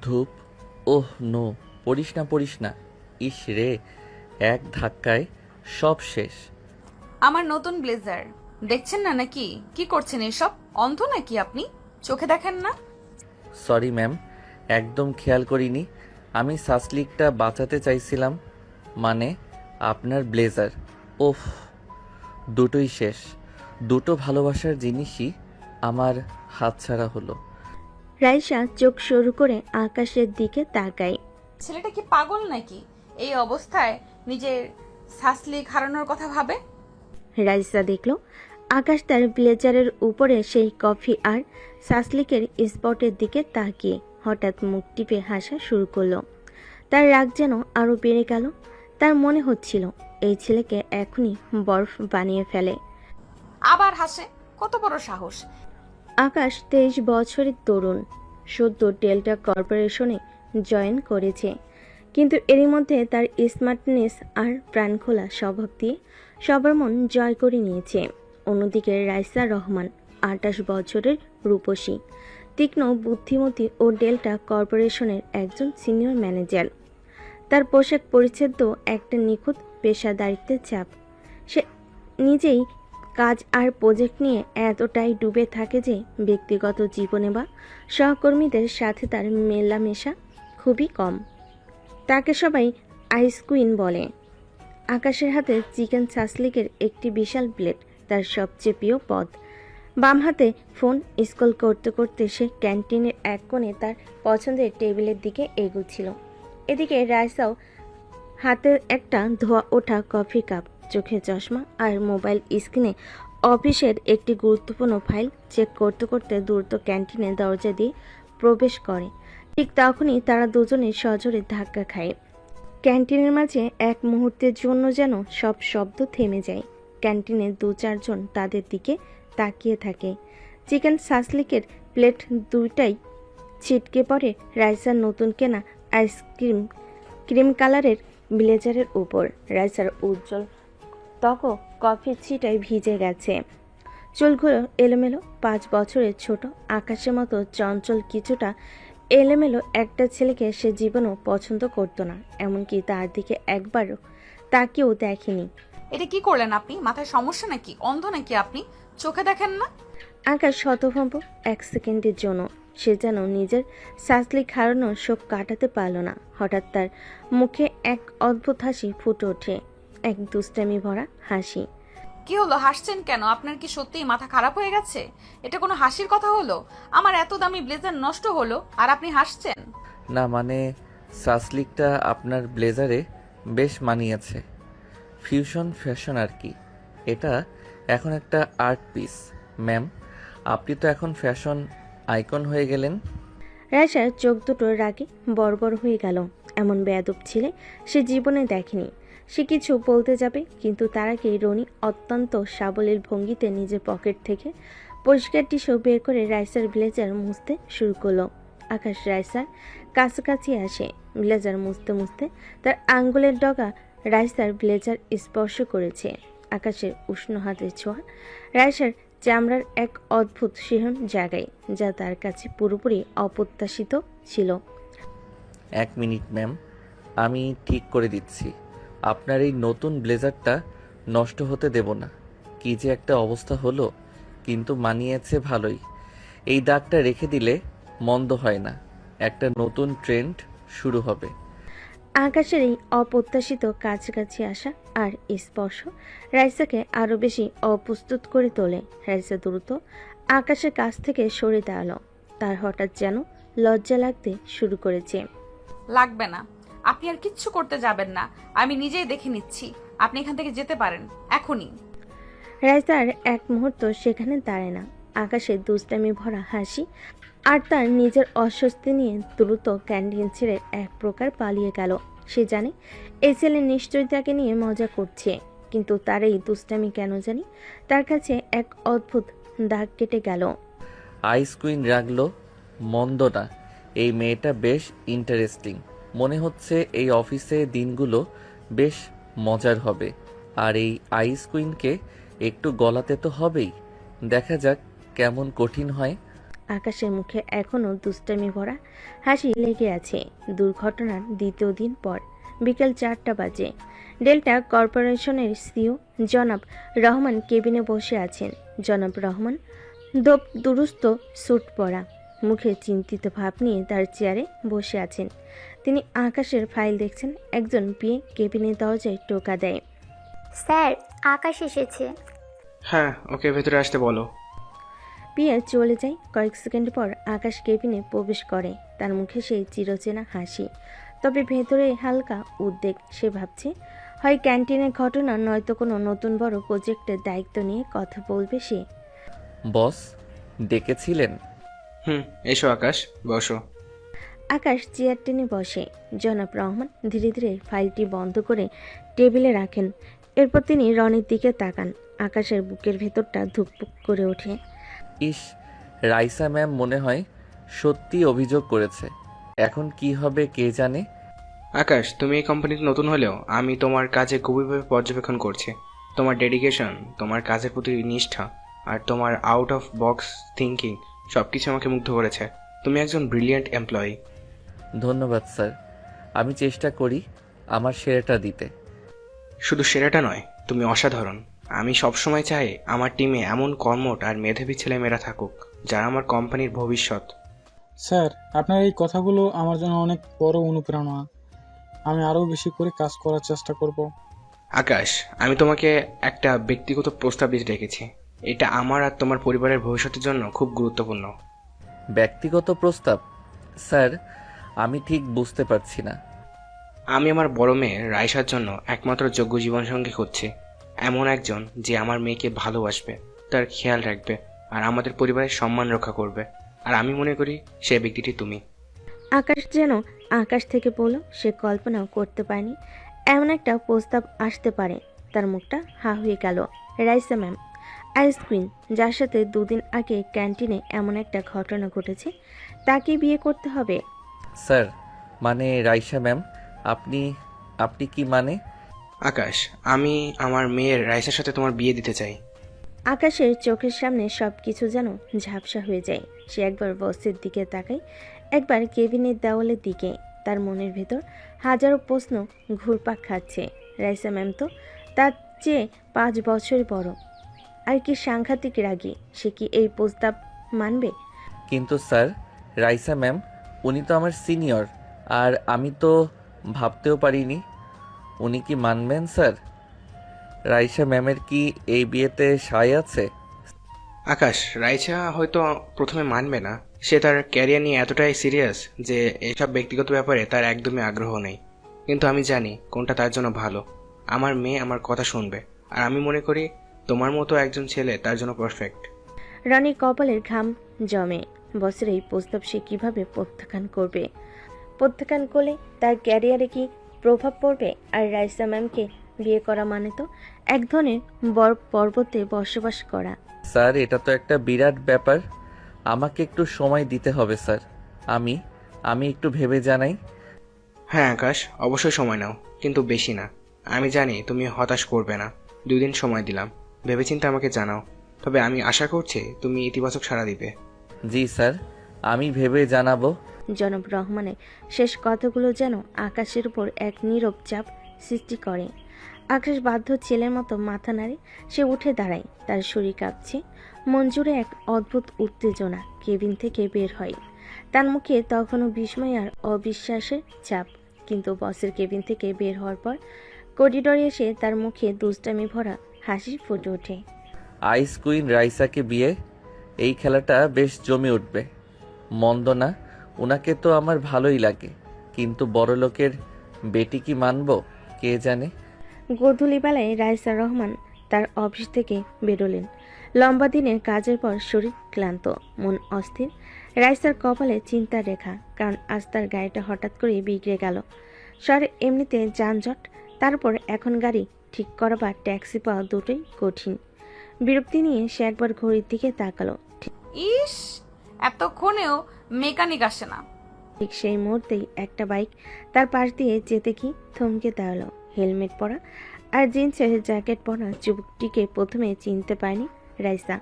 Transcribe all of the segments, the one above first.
ধূপ। Oh no, পড়িস না। ইস রে, এক ধাক্কায় সব শেষ। আমার নতুন ব্লেজার দেখছেন না নাকি? কি করছেন এসব? অন্ধ নাকি আপনি? চোখে দেখেন না? সরি ম্যাম, একদম খেয়াল করিনি। আমি সাসলিকটা বাঁচাতে চাইছিলাম। মানে আপনার ব্লেজার। ওফ, দুটোই শেষ। দুটো ভালোবাসার জিনিসই আমার হাতছাড়া হলো। রাইসা চোখ সরু করে আকাশের দিকে তাকায়। ছেলেটা কি পাগল নাকি? এই অবস্থায় নিজের সাসলিক হারানোর কথা ভাবে। রাইসা দেখল আকাশ তার ব্লেজারের উপরে সেই কফি আর সাসলিকের স্পটের দিকে তাকিয়ে হঠাৎ মুখ টিপে হাসা শুরু করলো। তার রাগ যেন আরো বেড়ে গেল। তার মনে হচ্ছিল এই ছেলেকে এখনই বরফ বানিয়ে ফেলে। আবার হাসে, কত বড় সাহস! আকাশ 23 বছরের তরুণ, সদ্য ডেল্টা কর্পোরেশনে জয়েন করেছে, কিন্তু এরই মধ্যে তার স্মার্টনেস আর প্রাণখোলা স্বভাব দিয়ে সবার মন জয় করে নিয়েছে। অন্যদিকে রাইসা রহমান 28 বছরের রূপসী, তীক্ষ্ণ বুদ্ধিমতী ও ডেল্টা কর্পোরেশনের একজন সিনিয়র ম্যানেজার। তার পোশাক পরিচ্ছদও একটা নিখুঁত পেশাদারিত্বের চাপ। সে নিজেই কাজ আর প্রজেক্ট নিয়ে এতটাই ডুবে থাকে যে ব্যক্তিগত জীবনে বা সহকর্মীদের সাথে তার মেলামেশা খুবই কম। তাকে সবাই আইস কুইন বলে। আকাশের হাতে চিকেন সাসলিকের একটি বিশাল প্লেট তার সবচেয়ে প্রিয় পদ। বাম হাতে ফোন স্ক্রল করতে করতে সে ক্যান্টিনের এক কোণে তার পছন্দের টেবিলের দিকে এগুচ্ছিল। এদিকে রাইসাও হাতে একটা ধোয়া ওঠা কফি কাপ, চোখে চশমা আর মোবাইল স্ক্রিনে অফিসের একটি গুরুত্বপূর্ণ ফাইল চেক করতে করতে দ্রুত ক্যান্টিনের দরজা দিয়ে প্রবেশ করে। ঠিক তখনই তারা দুজনে সজোরে ধাক্কা খায়। ক্যান্টিনের মাঝে এক মুহূর্তের জন্য যেন সব শব্দ থেমে যায়। ক্যান্টিনে 2-4 জন তাদের দিকে তাকিয়ে থাকে। চিকেন সাসলিকের প্লেট দুইটাই ছিটকে পড়ে রাইসার নতুন কেনা আইসক্রিম ক্রিম কালারের ব্লেজারের উপর। রাইসার উজ্জ্বল ত্বক কফির ছিটায় ভিজে গেছে। চুলগুলো এলোমেলো। 5 বছরের ছোট আকাশের মতো চঞ্চল, কিছুটা এলোমেলো একটা ছেলেকে সে জীবনও পছন্দ করত না, এমনকি তার দিকে একবারও তাকেও দেখেনি। এটা কি করলেন আপনি? মাথায় সমস্যা নাকি? অন্ধ নাকি আপনি? চোখে দেখেন না? আকাশ হতভম্ব 1 সেকেন্ডের জন্য। সে যেন নিজের সাসলিক হারানোর শোক কাটাতে পারল না। হঠাৎ তার মুখে এক অদ্ভুত হাসি ফুটে ওঠে, এক দুষ্টামি ভরা হাসি। কি হলো, হাসছেন কেন? আপনার কি সত্যিই মাথা খারাপ হয়ে গেছে? এটা কোনো হাসির কথা হলো? আমার এত দামি ব্লেজার নষ্ট হলো আর আপনি হাসছেন? না মানে, সাসলিকটা আপনার ব্লেজারে বেশ মানিয়েছে। ফিউশন ফ্যাশন আর কি। এটা এখন একটা আর্ট পিস। ম্যাম, আপনি তো এখন ফ্যাশন আইকন হয়ে গেলেন। রায়সার চোখ দুটো রাগে বড় হয়ে গেল। এমন বেয়াদব ছেলে সে জীবনে দেখেনি। সে কিছু বলতে যাবে, কিন্তু তার আগে রনি অত্যন্ত সাবলীল ভঙ্গিতে নিজের পকেট থেকে পরিষ্কার টিস্যু বের করে রাইসার ব্লেজার মুছতে শুরু করলো। আকাশ রাইসার কাছাকাছি আসে। ব্লেজার মুছতে মুছতে তার আঙ্গুলের ডগা রাইসার ব্লেজার স্পর্শ করেছে। আকাশের উষ্ণ হাতের ছোঁয়া রাইসার চামড়ার এক অদ্ভুত শিহরণ জাগায়, যা তার কাছে পুরোপুরি অপ্রত্যাশিত ছিল। 1 মিনিট ম্যাম, আমি ঠিক করে দিচ্ছি। আপনার এই নতুন ব্লেজারটা নষ্ট হতে দেব না। কি যে একটা অবস্থা হলো, কিন্তু মানিয়েছে ভালোই। এই দাগটা রেখে দিলে মন্দ হয় না। একটা নতুন ট্রেন্ড শুরু হবে। আকাশের এই অপ্রত্যাশিত কাছাকাছি আসা আর স্পর্শ রাইসাকে আরো বেশি অপ্রস্তুত করে তোলে। রাইসা দ্রুত আকাশের কাছ থেকে সরে দাঁড়ালো। তার হঠাৎ যেন লজ্জা লাগতে শুরু করেছে। লাগবে না, আপনি আর কিচ্ছু করতে যাবেন না। আমি নিজেই দেখে নিচ্ছি। আপনি এখান থেকে যেতে পারেন এখনই। রাইসার এক মুহূর্ত সেখানে দাঁড়ায় না। আকাশের দুষ্টামি ভরা হাসি আর তার নিজের অস্বস্তি নিয়ে দ্রুত ক্যান্টিন ছেড়ে এক প্রকার পালিয়ে গেল। সে জানে এই ছেলে নিশ্চয়ই তাকে নিয়ে মজা করছে, কিন্তু তার এই দুষ্টামি কেন জানি তার কাছে এক অদ্ভুত দাগ কেটে গেল। আইস কুইন রাগলো, মন্দ না। এই মেয়েটা বেশ ইন্টারেস্টিং। মনে হচ্ছে এই অফিসে দিনগুলো বেশ মজার হবে। আর এই আইস কুইনকে একটু গলাতে তো হবেই। দেখা যাক কেমন কঠিন হয়। আকাশের মুখে এখনও দুষ্টামি ভরা হাসি লেগে আছে। দুর্ঘটনার দ্বিতীয় দিন পর বিকেল 4টা বাজে। ডেল্টা কর্পোরেশনের সিইও জনাব রহমান কেবিনে বসে আছেন। জনাব রহমান দুরুস্ত স্যুট পরা, মুখে চিন্তিত ভাব নিয়ে তার চেয়ারে বসে আছেন। তিনি আকাশের ফাইল দেখছেন। একজন পিএ কেবিনের দরজায় টোকা দেয়। স্যার, আকাশ এসেছে। হ্যাঁ, ওকে ভেতরে আসতে বলো। পিএ চলে যায়। কয়েক সেকেন্ড পর আকাশ কেবিনে প্রবেশ করে। তার মুখে সেই চিরচেনা হাসি, তবে ভেতরে হালকা উদ্বেগ। সে ভাবছে হয় ক্যান্টিনের ঘটনা, নয়তো কোনো নতুন বড় প্রজেক্টের দায়িত্ব নিয়ে কথা বলবে সে। বস ডেকেছিলেন? এসো আকাশ, বসো। আকাশ চেয়ার টেনে বসে। জনাব রহমান ধীরে ধীরে ফাইলটি বন্ধ করে টেবিলে রাখেন। এরপর তিনি রনির দিকে তাকান। আকাশের বুকের ভেতরটা ধুকপুক করে ওঠে। ইস, রাইসা ম্যাম মনে হয় সত্যি অভিযোগ করেছে। এখন কি হবে কে জানে। আকাশ, তুমি এই কোম্পানিতে নতুন হলেও আমি তোমার কাজে গভীরভাবে পর্যবেক্ষণ করছি। তোমার ডেডিকেশন, তোমার কাজের প্রতি নিষ্ঠা আর তোমার আউট অফ বক্স থিঙ্কিং সব কিছু আমাকে মুগ্ধ করেছে। তুমি একজন ব্রিলিয়ান্ট এমপ্লয়ি। ধন্যবাদ স্যার, আমি চেষ্টা করি আমার সেরাটা দিতে। শুধু সেরাটা নয়, তুমি অসাধারণ। আমি সবসময় চাই আমার টিমে এমন কর্মঠ আর মেধাবী ছেলেমেয়েরা থাকুক, যারা আমার কোম্পানির ভবিষ্যৎ। স্যার, আপনার এই কথাগুলো আমার জন্য অনেক বড় অনুপ্রেরণা। আমি আরও বেশি করে কাজ করার চেষ্টা করব। আকাশ, আমি তোমাকে একটা ব্যক্তিগত প্রস্তাব দিতে ডেকেছি। এটা আমার আর তোমার পরিবারের ভবিষ্যতের জন্য খুব গুরুত্বপূর্ণ। ব্যক্তিগত প্রস্তাব? স্যার, আমি ঠিক বুঝতে পারছি না। আমি আমার বড় মেয়ে রাইসার জন্য একমাত্র যোগ্য জীবনসঙ্গী খুঁজছি। এমন একজন যে আমার মেয়েকে ভালোবাসবে, তার খেয়াল রাখবে আর আমাদের পরিবারের সম্মান রক্ষা করবে। আর আমি মনে করি সে ব্যক্তিটি তুমি। আকাশ যেন আকাশ থেকে বলল সে কল্পনাও করতে পারেনি এমন একটা প্রস্তাব আসতে পারে। তার মুখটা হা হয়ে গেল। রাইসা ম্যাম, আইস কুইন, যার সাথে দুদিন আগে ক্যান্টিনে এমন একটা ঘটনা ঘটেছে, তাকে বিয়ে করতে হবে। স্যার, মানে রাইসা ম্যাম, আপনি আপনি কি মানে? আকাশ, আমি আমার মেয়ের রাইসার সাথে তোমার বিয়ে দিতে চাই। আকাশের চোখের সামনে সব কিছু যেন ঝাপসা হয়ে যায়। সে একবার বসের দিকে তাকায়, একবার কেবিনের দেওয়ালের দিকে। তার মনের ভেতর হাজারো প্রশ্ন ঘুরপাক খাচ্ছে। রাইসা ম্যাম তো তার চেয়ে 5 বছর বড়, আর কি সাংঘাতিক রাগী। সে কি এই প্রস্তাব মানবে? কিন্তু স্যার, রাইসা ম্যাম উনি তো আমার সিনিয়র, আর আমি তো ভাবতেও পারিনি উনি কি মানবেন। স্যার, রাইসা ম্যামের কি এই বিয়েতে সায় আছে? আকাশ, রাইসা হয়তো প্রথমে মানবে না। সে তার ক্যারিয়ার নিয়ে এতটাই সিরিয়াস যে এসব ব্যক্তিগত ব্যাপারে তার একদমই আগ্রহ নেই। কিন্তু আমি জানি কোনটা তার জন্য ভালো। আমার মেয়ে আমার কথা শুনবে, আর আমি মনে করি তোমার মতো একজন ছেলে তার জন্য পারফেক্ট। রনির কপালের ঘাম জমে। বসের এই প্রস্তাব সে কিভাবে প্রত্যাখ্যান করবে? প্রত্যাখ্যান করলে তার ক্যারিয়ারে কি প্রভাব পড়বে? আর রাইসা ম্যামকে বিয়ে করা মানে তো এক ধরনের পর্বতে বসবাস করা। স্যার, এটা তো একটা বিরাট ব্যাপার। আমাকে একটু সময় দিতে হবে স্যার। আমি একটু ভেবে জানাই। হ্যাঁ আকাশ, অবশ্যই সময় নাও, কিন্তু বেশি না। আমি জানি তুমি হতাশ করবে না। 2 দিন সময় দিলাম, ভেবেচিন্তে আমাকে জানাও। তবে আমি আশা করছি তুমি ইতিবাচক সাড়া দিবে। জি স্যার, আমি ভেবে জানাবো। জনাব রহমানের শেষ কথাগুলো যেন আকাশের উপর এক নীরব চাপ সৃষ্টি করে। আকাশ বাধ্য ছেলের মতো মাথা নাড়ে। সে উঠে দাঁড়ায়। তার শরীর কাঁপছে, মন জুড়ে এক অদ্ভুত উত্তেজনা। কেবিন থেকে বের হয়। তার মুখে তখনও বিস্ময় আর অবিশ্বাসের ছাপ। কিন্তু বসের কেবিন থেকে বের হওয়ার পর করিডোরে এসে তার মুখে দুষ্টামি ভরা হাসি ফুটে ওঠে। আইস কুইন রাইসাকে বিয়ে, এই খেলাটা বেশ জমে উঠবে। মন্দ না, ওনাকে তো আমার ভালোই লাগে, কিন্তু বড় লোকের বেটি কি মানবো কে জানে। গোধূলিবেলায় রাইসা রহমান তার অফিস থেকে বেরোলেন। লম্বা দিনের কাজের পর শরীর ক্লান্ত, মন অস্থির। রাইসার কপালে চিন্তার রেখা, কারণ আজ তার গাড়িটা হঠাৎ করে বিগড়ে গেল। শহরে এমনিতে যানজট, তারপর এখন গাড়ি ঠিক করা বা ট্যাক্সি পাওয়া দুটোই কঠিন। বিরক্তি নিয়ে সে একবার ঘড়ির দিকে তাকালো। ইস, এতক্ষণেও মেকানিক আসে না। ঠিক সেই মুহূর্তেই একটা বাইক তার পাশ দিয়ে যেতে কি থমকে দাঁড়ালো। হেলমেট পরা আর জিন্সের জ্যাকেট পরা যুবকটিকে প্রথমে চিনতে পারেনি রাইসা।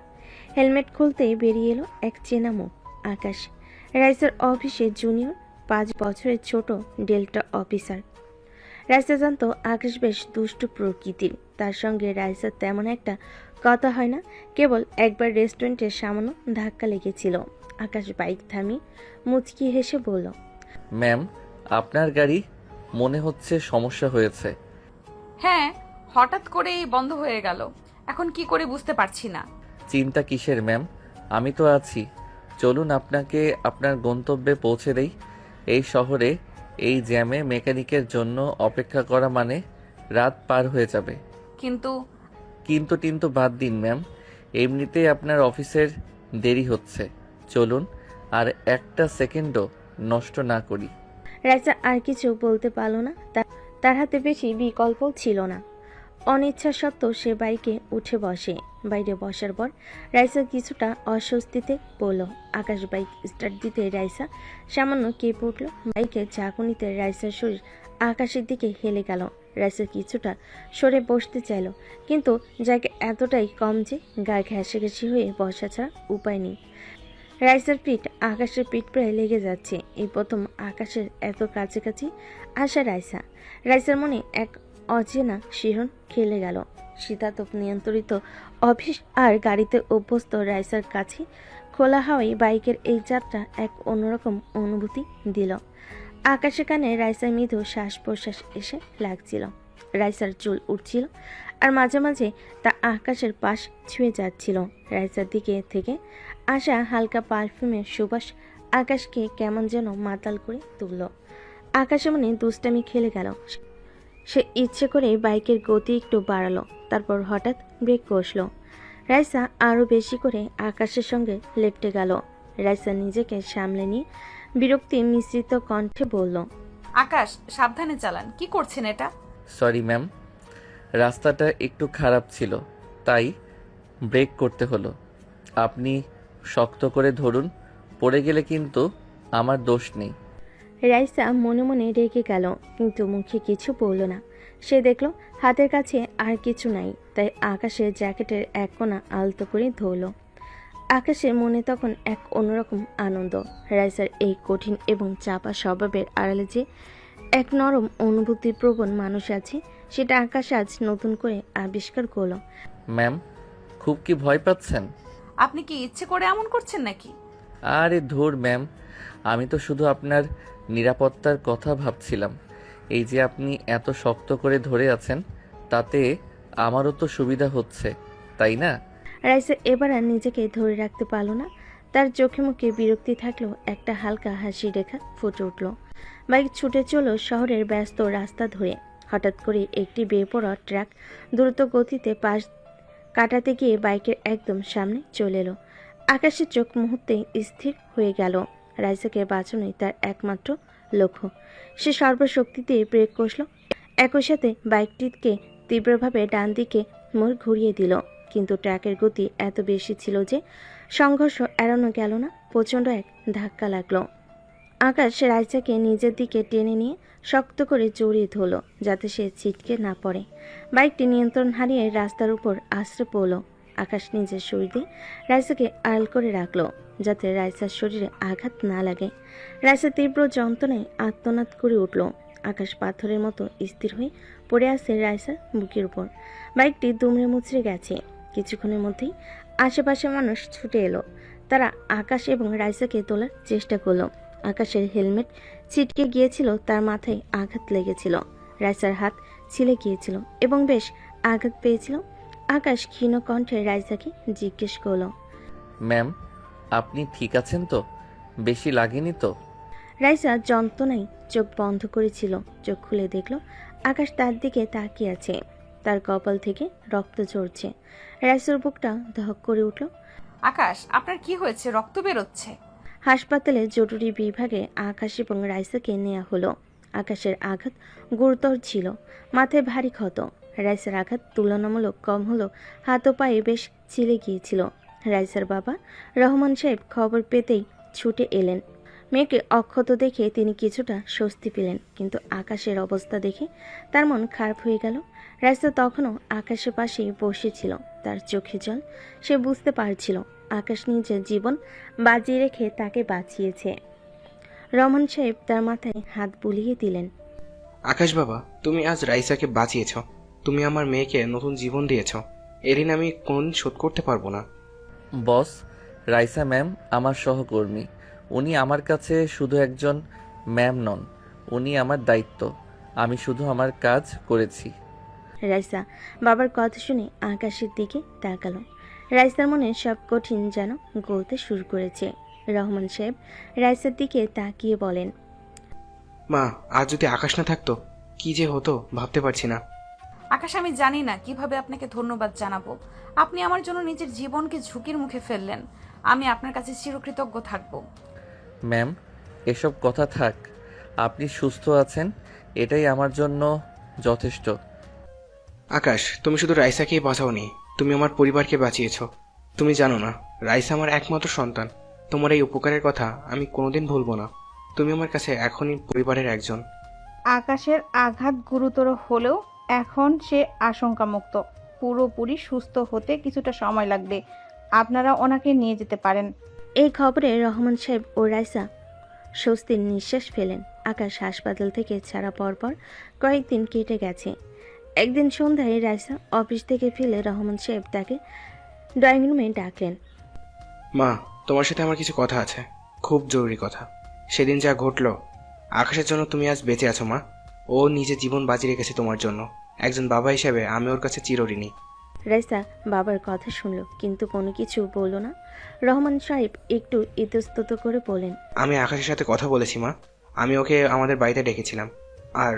হেলমেট খুলতেই বেরিয়ে এলো এক চেনা মুখ। আকাশ, রাইসার অফিসে জুনিয়র, 5 বছরের ছোট ডেল্টা অফিসার। রাইসা জানতো আকাশ বেশ দুষ্টু প্রকৃতির, তার সঙ্গে রাইসার তেমন একটা কথা হয় না। কেবল একবার রেস্টুরেন্টে সামান্য ধাক্কা লেগেছিল। আকাশ বাইক থামিয়ে মুচকি হেসে বলল, ম্যাম, আপনার গাড়ি মনে হচ্ছে সমস্যা হয়েছে। হ্যাঁ, হঠাৎ করেই বন্ধ হয়ে গেল, এখন কি করে বুঝতে পারছি না। চিন্তা কিসের ম্যাম, আমি তো আছি। চলুন আপনাকে আপনার গন্তব্যে পৌঁছে দেই। এই শহরে এই জ্যামে মেকানিকের জন্য অপেক্ষা করা মানে রাত পার হয়ে যাবে। কিন্তু কিন্তু বাদ দিন ম্যাম, এমনিতেই আপনার অফিসের দেরি হচ্ছে। চলুন, আর একটা সেকেন্ডও নষ্ট না করি। রাইসা আর কিছু বলতে পারল না, তার হাতে বেশি বিকল্প ছিল না। অনিচ্ছা সত্ত্বেও সে বাইকে উঠে বসে। বাইরে বসার পর রাইসা কিছুটা অস্বস্তিতে পড়ল। আকাশ বাইক স্টার্ট দিতে রাইসা সামান্য কেঁপে উঠল। বাইকের ঝাঁকুনিতে রাইসার শরীর আকাশের দিকে হেলে গেল। রাইসা কিছুটা সরে বসতে চাইল, কিন্তু জায়গা এতটাই কম যে গা ঘেঁষাঘেঁষি হয়ে বসা ছাড়া উপায় নেই। রাইসার পিঠ আকাশের পিঠ প্রায় লেগে যাচ্ছে। এই প্রথম আকাশের এত কাছাকাছি আসা রাইসার মনে এক অচেনা শিহরণ খেলে গেল। শীতাতপ নিয়ন্ত্রিত অফিস আর গাড়িতে অভ্যস্ত রাইসার কাছে খোলা হাওয়ায় বাইকের এই যাত্রা এক অন্যরকম অনুভূতি দিল। আকাশে কানে রাইসার মৃদু শ্বাস প্রশ্বাস এসে লাগছিল। রাইসার চুল উঠছিল আর মাঝে মাঝে তা আকাশের পাশ ছুঁয়ে যাচ্ছিল। রাইসার দিকে থেকে আসা হালকা পারফিউমের সুবাস আকাশকে কেমন যেন মাতাল করে তুলল। আকাশে মনে দুষ্টামি খেলে গেল। সে ইচ্ছে করে বাইকের গতি একটু বাড়ালো, তারপর হঠাৎ ব্রেক কষল। রাইসা আরও বেশি করে আকাশের সঙ্গে লেপটে গেল। রাইসা নিজেকে সামলে নিয়ে বিরক্তি মিশ্রিত কণ্ঠে বলল, আকাশ, সাবধানে চালান, কি করছেন এটা? সরি ম্যাম, রাস্তাটা একটু খারাপ ছিল, তাই ব্রেক করতে হলো। আপনি শক্ত করে ধরুন, পড়ে গেলে কিন্তু আমার দোষ নেই। রাইসা মনে মনে রেগে গেল, কিন্তু মুখে কিছু বলল না। সে দেখল হাতের কাছে আর কিছু নাই, তাই আকাশের জ্যাকেটের এক কোণা আলতো করে ধরল। আকাশের মনে তখন এক অন্যরকম আনন্দ। রাইসার এই কঠিন এবং চাপা স্বভাবের আড়ালে যে এক নরম অনুভূতির প্রবণ মানুষ আছে, সেটা আকাশ আজ নতুন করে আবিষ্কার করল। ম্যাম, খুব কি ভয় পাচ্ছেন? আপনি কি ইচ্ছে করে এমন করছেন নাকি? আরে ধুর ম্যাম, আমি তো শুধু আপনার নিরাপত্তার কথা ভাবছিলাম। এই যে আপনি এত শক্ত করে ধরে আছেন, তাতে আমারও তো সুবিধা হচ্ছে, তাই না? রাইসা এবার আর নিজেকে ধরে রাখতে পারল না। তার চোখে মুখে বিরক্তি থাকলেও একটা হালকা হাসি রেখা ফুটে উঠল। বাইক ছুটে চলল শহরের ব্যস্ত রাস্তা ধরে। হঠাৎ করে একটি বেপরোয়া ট্রাক দ্রুত গতিতে পাশ কাটাতে গিয়ে বাইকের একদম সামনে চলে এলো। আকাশের চোখ মুহূর্তে স্থির হয়ে গেল। রাইসাকে বাঁচানোই তার একমাত্র লক্ষ্য। সে সর্বশক্তি দিয়ে ব্রেক কষল, একই সাথে বাইকটিকে তীব্রভাবে ডান দিকে মোড় ঘুরিয়ে দিল। কিন্তু ট্রাকের গতি এত বেশি ছিল যে সংঘর্ষ এড়ানো গেল না। প্রচণ্ড এক ধাক্কা লাগলো। আকাশ রাইসাকে নিজের দিকে টেনে নিয়ে শক্ত করে জড়িয়ে ধরল, যাতে সে ছিটকে না পড়ে। বাইকটি নিয়ন্ত্রণ হারিয়ে রাস্তার উপর আছড়ে পড়ল। আকাশ নিজের শরীর দিয়ে রাইসাকে আড়াল করে রাখলো, যাতে রাইসার শরীরে আঘাত না লাগে। রাইসা তীব্র যন্ত্রণায় আর্তনাদ করে উঠল। আকাশ পাথরের মতো স্থির হয়ে পড়ে আছে রাইসার বুকের উপর। বাইকটি দুমড়ে মুচড়ে গেছে। কিছুক্ষণের মধ্যেই আশেপাশে মানুষ ছুটে এলো। তারা আকাশ এবং রাইসাকে তোলার চেষ্টা করলো। আকাশের হেলমেট ছিটকে গিয়েছিল, তার মাথায় আঘাত লেগেছিল। রাইসার হাত ছিলে গিয়েছিল এবং বেশ আঘাত পেয়েছিল। আকাশ ক্ষীণ কণ্ঠে রাইসাকে জিজ্ঞেস করলো, ম্যাম, আপনি ঠিক আছেন তো? বেশি লাগেনি তো? রাইসা যন্ত্রণায় চোখ বন্ধ করেছিল। চোখ খুলে দেখল আকাশ তার দিকে তাকিয়ে আছে। তার কপাল থেকে রক্ত ঝরছে। রাইসার বুকটা ধক করে উঠল। আকাশ, আপনার কি হয়েছে? রক্ত বেরোচ্ছে। হাসপাতালে জরুরি বিভাগে আকাশ এবং রাইসাকে নেওয়া হলো। আকাশের আঘাত গুরুতর ছিল, মাথায় ভারী ক্ষত। রাইসার আঘাত তুলনামূলক কম হলো, হাত ও পায়ে বেশ ছিলে গিয়েছিল। রাইসার বাবা রহমান সাহেব খবর পেতেই ছুটে এলেন। মেয়েকে অক্ষত দেখে তিনি কিছুটা স্বস্তি পেলেন, কিন্তু আকাশের অবস্থা দেখে তার মন খারাপ হয়ে গেল। রাইসা তখনও আকাশের পাশেই বসেছিল। তার চোখে জল। সে বুঝতে পারছিল আকাশ নিজের জীবন বাজিয়ে রেখে তাকে বাঁচিয়েছে। রহমান সাহেব তার মাথায় হাত বুলিয়ে দিলেন। আকাশ বাবা, তুমি আজ রাইসাকে বাঁচিয়েছ। তুমি আমার মেয়েকে নতুন জীবন দিয়েছ। এ ঋণ আমি কোনদিন শোধ করতে পারবো না। বস, রাইসা ম্যাম আমার সহকর্মী। উনি আমার কাছে শুধু একজন ম্যাম নন, উনি আমার দায়িত্ব। আমি শুধু আমার কাজ করেছি। রাইসা বাবার কথা শুনে আকাশের দিকে তাকালো। রাইসার মনে সব কঠিন যেন গলতে শুরু করেছে। রহমান সাহেব রাইসার দিকে তাকিয়ে বলেন, মা, আজ যদি আকাশ না থাকতো কি যে হতো ভাবতে পারছি না। আকাশ, আমি জানি না কিভাবে আপনাকে ধন্যবাদ জানাবো। আপনি আমার জন্য নিজের জীবনকে ঝুঁকির মুখে ফেললেন। আমি আপনার কাছে চিরকৃতজ্ঞ থাকব। ম্যাম, এসব কথা থাক। আপনি সুস্থ আছেন, এটাই আমার জন্য যথেষ্ট। আকাশ, তুমি শুধু রাইসাকেই বাঁচাওনি, তুমি আমার পরিবারকে বাঁচিয়েছ। তুমি জানো না, রাইসা আমার একমাত্র সন্তান। তোমার এই উপকারের কথা আমি কোনোদিন ভুলবো না। তুমি আমার কাছে এখনই পরিবারের একজন। আকাশের আঘাত গুরুতর হলেও এখন সে আশঙ্কামুক্ত। পুরোপুরি সুস্থ হতে কিছুটা সময় লাগবে। আপনারা ওনাকে নিয়ে যেতে পারেন। এই খবরে রহমান সাহেব ও রাইসা স্বস্তির নিঃশ্বাস ফেলেন। আকাশ হাসপাতাল থেকে ছাড়া পরপর কয়েকদিন কেটে গেছে। একদিন সন্ধ্যায় রাইসা অফিস থেকে ফিরে রহমান সাহেব তাকে ড্রয়িং রুমে ডাকলেন। মা, তোমার সাথে আমার কিছু কথা আছে, খুব জরুরি কথা। সেদিন যা ঘটলো, আকাশের জন্য তুমি আজ বেঁচে আছো মা। ও নিজে জীবন বাজি রেখেছে তোমার জন্য। একজন বাবা হিসেবে আমি ওর কাছে চিরঋণী। রাইসা বাবার কথা শুনল, কিন্তু কোনো কিছু বলল না। রহমান সাহেব একটু ইতস্তত করে বলেন, আমি আকাশের সাথে কথা বলেছি মা। আমি ওকে আমাদের বাড়িতে ডেকেছিলাম। আর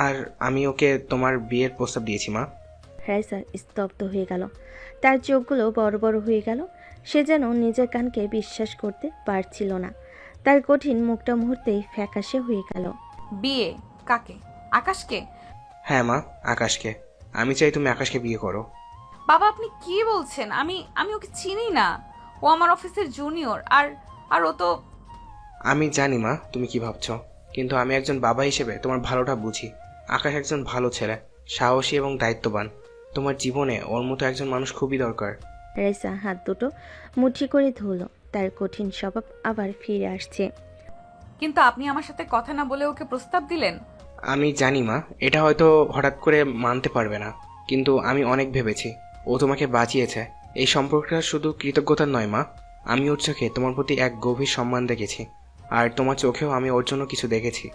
আর আমি ওকে তোমার বিয়ের প্রস্তাব দিয়েছি মা। রাইসা স্তব্ধ হয়ে গেল। তার চোখগুলো বড় বড় হয়ে গেল। সে যেন নিজের কানকে বিশ্বাস করতে পারছিল না। তার কঠিন মুখটা মুহূর্তেই ফ্যাকাশে হয়ে গেল। বিয়ে? কাকে? আকাশকে? হ্যাঁ মা, আকাশকে। আমি চাই তুমি আকাশকে বিয়ে করো। বাবা, আপনি কি বলছেন? আমি ওকে চিনি না। ও আমার অফিসের জুনিয়র। আর আর ও তো... আমি জানি মা তুমি কি ভাবছো, কিন্তু আমি একজন বাবা হিসেবে তোমার ভালোটা বুঝি। আকাশ একজন ভালো ছেলে, সাহসী এবং দায়িত্ববান। তোমার জীবনে ওর মতো একজন মানুষ খুবই দরকার। রাইসা হাত দুটো মুঠি করে ধরল। তার কঠিন স্বভাব আবার ফিরে আসছে। কিন্তু আপনি আমার সাথে কথা না বলে ওকে প্রস্তাব দিলেন? আমি জানি মা, এটা হয়তো হঠাৎ করে মানতে পারবে না, কিন্তু আমি অনেক ভেবেছি। ও তোমাকে বাঁচিয়েছে। এই সম্পর্কটা শুধু কৃতজ্ঞতার নয় মা, আমি ওর চোখে তোমার প্রতি এক গভীর সম্মান দেখেছি। আর তোমার চোখেও আমি ওর জন্য কিছু দেখেছি।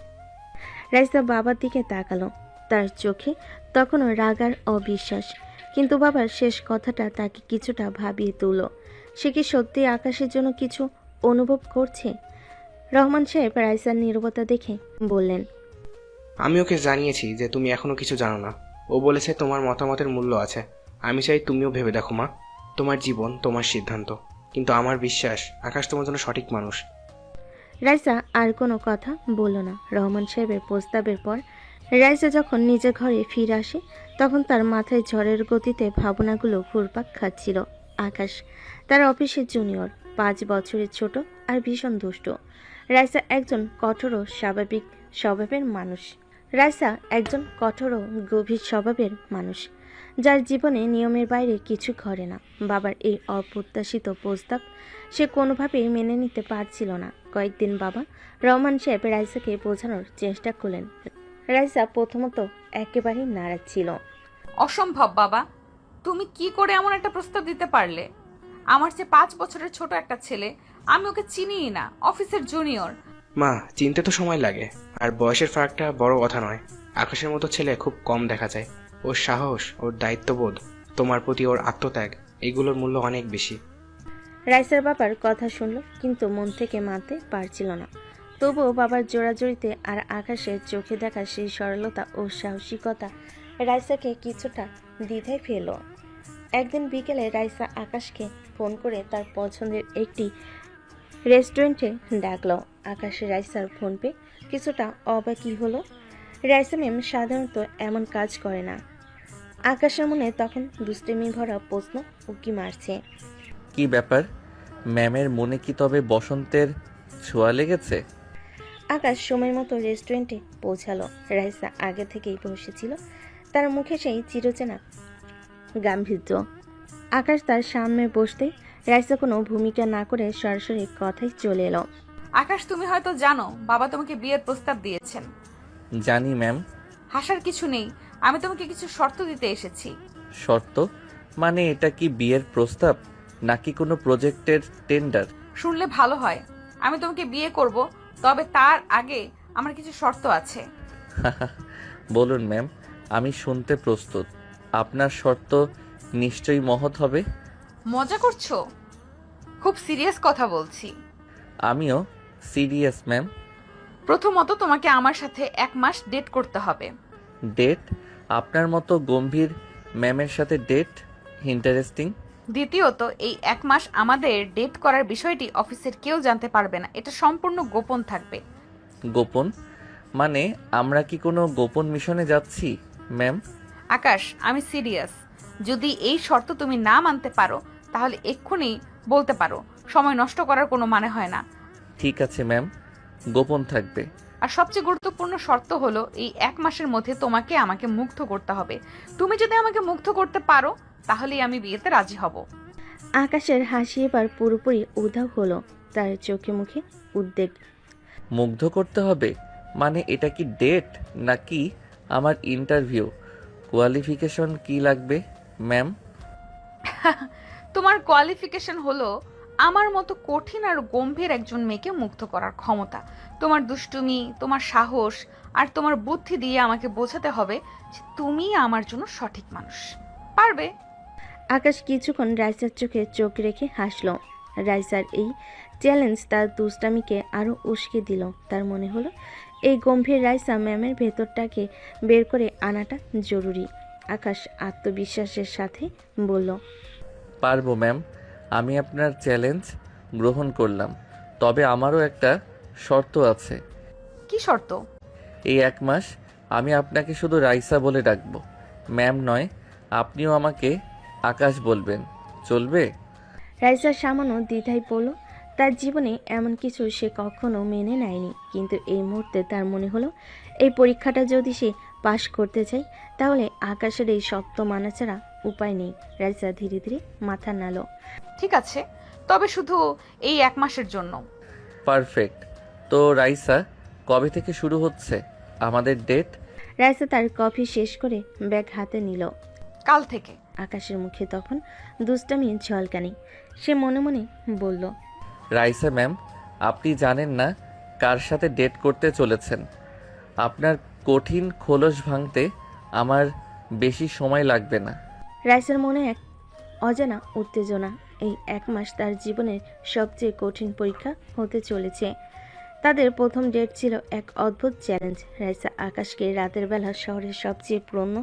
রাইসা বাবার দিকে তাকালো। তার চোখে তখনও রাগ আর অবিশ্বাস। কিন্তু বাবার শেষ কথাটা তাকে কিছুটা ভাবিয়ে তুলল। সে কি সত্যি আকাশের জন্য কিছু অনুভব করছে? রহমান সাহেব রাইসার নীরবতা দেখে বললেন, আমি ওকে জানিয়েছি যে তুমি এখনো কিছু জানো না। ও বলেছে তোমার মতামতের মূল্য আছে। আমি চাই তুমিও ভেবে দেখো মা। তোমার জীবন, তোমার সিদ্ধান্ত, কিন্তু আমার বিশ্বাস আকাশ তোমার জন্য সঠিক মানুষ। রাইসা আর কোনো কথা বলল না। রহমান সাহেবের প্রস্তাবের পর রাইসা যখন নিজের ঘরে ফিরে আসে, তখন তার মাথায় ঝড়ের গতিতে ভাবনাগুলো ঘুরপাক খাচ্ছিল। আকাশ তার অফিসের জুনিয়র, 5 বছরের ছোট আর ভীষণ দুষ্ট। রাইসা একজন কঠোর ও স্বাভাবিক স্বভাবের মানুষ। রাইসা একজন কঠোর ও গভীর স্বভাবের মানুষ, যার জীবনে নিয়মের বাইরে কিছু ঘটে না। বাবার এই অপ্রত্যাশিত প্রস্তাব সে কোনোভাবেই মেনে নিতে পারছিল না। কয়েকদিন বাবা রহমান সাহেব রাইসাকে বোঝানোর চেষ্টা করলেন। রাইসা প্রথমত একেবারেই নারাজ ছিল। অসম্ভব বাবা, তুমি কি করে এমন একটা প্রস্তাব দিতে পারলে? আমার চেয়ে 5 বছরের ছোট একটা ছেলে, আমি ওকে চিনিই না, অফিসের জুনিয়র। মা, চিনতে তো সময় লাগে, আর বয়সের ফারাকটা বড় কথা নয়। আকাশের মতো ছেলে খুব কম দেখা যায়। ওর সাহস, ওর দায়িত্ববোধ, তোমার প্রতি ওর আত্মত্যাগ, এগুলোর মূল্য অনেক বেশি। রাইসার বাবার কথা শুনল, কিন্তু মন থেকে মানতে পারছিল না। তবুও বাবার জোরাজোরিতে আর আকাশের চোখে দেখা সেই সরলতা ও সাহসিকতা রাইসাকে কিছুটা দ্বিধায় ফেলল। একদিন বিকেলে রাইসা আকাশকে ফোন করে তার পছন্দের একটি রেস্টুরেন্টে ডাকলো। আকাশ রাইসার ফোন পেয়ে কিছুটা অবাকই হলো। রাইসা ম্যাম সাধারণত এমন কাজ করে না। আকাশের মনে তখন দুষ্টেমি ভরা প্রশ্ন উকি মারছে। কি ব্যাপার, ম্যামের মনে কি তবে বসন্তের ছোঁয়া লেগেছে? আকাশ সময় মতো রেস্টুরেন্টে পৌঁছালো। রাইসা আগে থেকেই বসেছিল। তার মুখে সেই চিরচেনা গাম্ভীর্য। আকাশ তার সামনে বসতে রাইসা কোনো ভূমিকা না করে সরাসরি কথাই চলে এলো। আকাশ, তুমি হয়তো জানো বাবা তোমাকে বিয়ের প্রস্তাব দিয়েছেন। জানি ম্যাম। হাসার কিছু নেই, আমি তোমাকে কিছু শর্ত দিতে এসেছি। শর্ত? মানে এটা কি বিয়ের প্রস্তাব নাকি কোনো প্রজেক্টের টেন্ডার? শুনলে ভালো হয়। আমি তোমাকে বিয়ে করব, তবে তার আগে আমার কিছু শর্ত আছে। বলুন ম্যাম, আমি শুনতে প্রস্তুত। আপনার শর্ত নিশ্চয়ই মহৎ হবে। মজা করছো? খুব সিরিয়াস কথা বলছি। আমিও সিরিয়াস ম্যাম। প্রথমত, তোমাকে আমার সাথে 1 মাস ডেট করতে হবে। ডেট? আপনার মতো গম্ভীর ম্যামের সাথে ডেট? ইন্টারেস্টিং। দ্বিতীয়ত, এই 1 মাস আমাদের ডেট করার বিষয়টি অফিসের কেউ জানতে পারবে না, এটা সম্পূর্ণ গোপন থাকবে। গোপন? মানে আমরা কি কোনো গোপন মিশনে যাচ্ছি ম্যাম? আকাশ, আমি সিরিয়াস। যদি এই শর্ত তুমি না মানতে পারো তাহলে এক্ষুনি বলতে পারো, সময় নষ্ট করার কোনো মানে হয় না। ঠিক আছে ম্যাম, গোপন থাকবে। আর সবচেয়ে গুরুত্বপূর্ণ শর্ত হলো এই 1 মাসের মধ্যে তোমাকে আমাকে মুগ্ধ করতে হবে। তুমি যদি আমাকে মুগ্ধ করতে পারো তাহলেই আমি বিয়েতে রাজি হব। আকাশের হাসি এবার পুরোপুরি উধাও হলো, তার চোখে মুখে উদ্বেগ। মুগ্ধ করতে হবে? মানে এটা কি ডেট নাকি আমার ইন্টারভিউ? কোয়ালিফিকেশন কি লাগবে ম্যাম? তোমার কোয়ালিফিকেশন হলো আমার মতো কঠিন আর গম্ভীর একজন মেয়েকে মুগ্ধ করার ক্ষমতা। তোমার দুষ্টুমি, তোমার সাহস আর তোমার বুদ্ধি দিয়ে আমাকে বোঝাতে হবে যে তুমি আমার জন্য সঠিক মানুষ। পারবে? আকাশ কিছুক্ষণ রাইসার চোখে চোখ রেখে হাসল। রাইসার এই চ্যালেঞ্জ তার দুষ্টামিকে আরও উস্কে দিল। তার মনে হলো এই গম্ভীর রাইসা ম্যামের ভেতরটাকে বের করে আনাটা জরুরি। আকাশ আত্মবিশ্বাসের সাথে বলল, পারবো ম্যাম। আমি আপনার চ্যালেঞ্জ গ্রহণ করলাম, তবে আমারও একটা শর্ত আছে। কি শর্ত? এই 1 মাস আমি আপনাকে শুধু রাইসা বলে ডাকবো, ম্যাম নয়। আপনিও আমাকে আকাশ বলবেন, চলবে? রাইসার সামান্য দ্বিধায় পড়ল। তার জীবনে এমন কিছু সে কখনো মেনে নেয়নি, কিন্তু এই মুহূর্তে তার মনে হলো এই পরীক্ষাটা যদি সে পাশ করতে চায় তাহলে আকাশের এই শর্ত মানা ছাড়া উপায় নেই। রাইসা ধীরে ধীরে মাথা নাড়ল। ঠিক আছে, তবে শুধু এই 1 মাসের জন্য। পারফেক্ট। তো রাইসা, কবে থেকে শুরু হচ্ছে আমাদের ডেট? রাইসা তার কফি শেষ করে ব্যাগ হাতে নিল। কাল থেকে। আকাশের মুখে তখন দুষ্টামি ঝলকানি। সে মনে মনে বলল, রাইসা ম্যাম, আপনি জানেন না কার সাথে ডেট করতে চলেছেন। আপনার কঠিন খোলস ভাঙতে আমার বেশি সময় লাগবে না। রাইসার মনে এক অজানা উত্তেজনা। এই 1 মাস তার জীবনের সবচেয়ে কঠিন পরীক্ষা হতে চলেছে। তাদের প্রথম ডেট ছিল এক অদ্ভুত চ্যালেঞ্জ। রাইসা আকাশকে রাতের বেলা শহরের সবচেয়ে পুরনো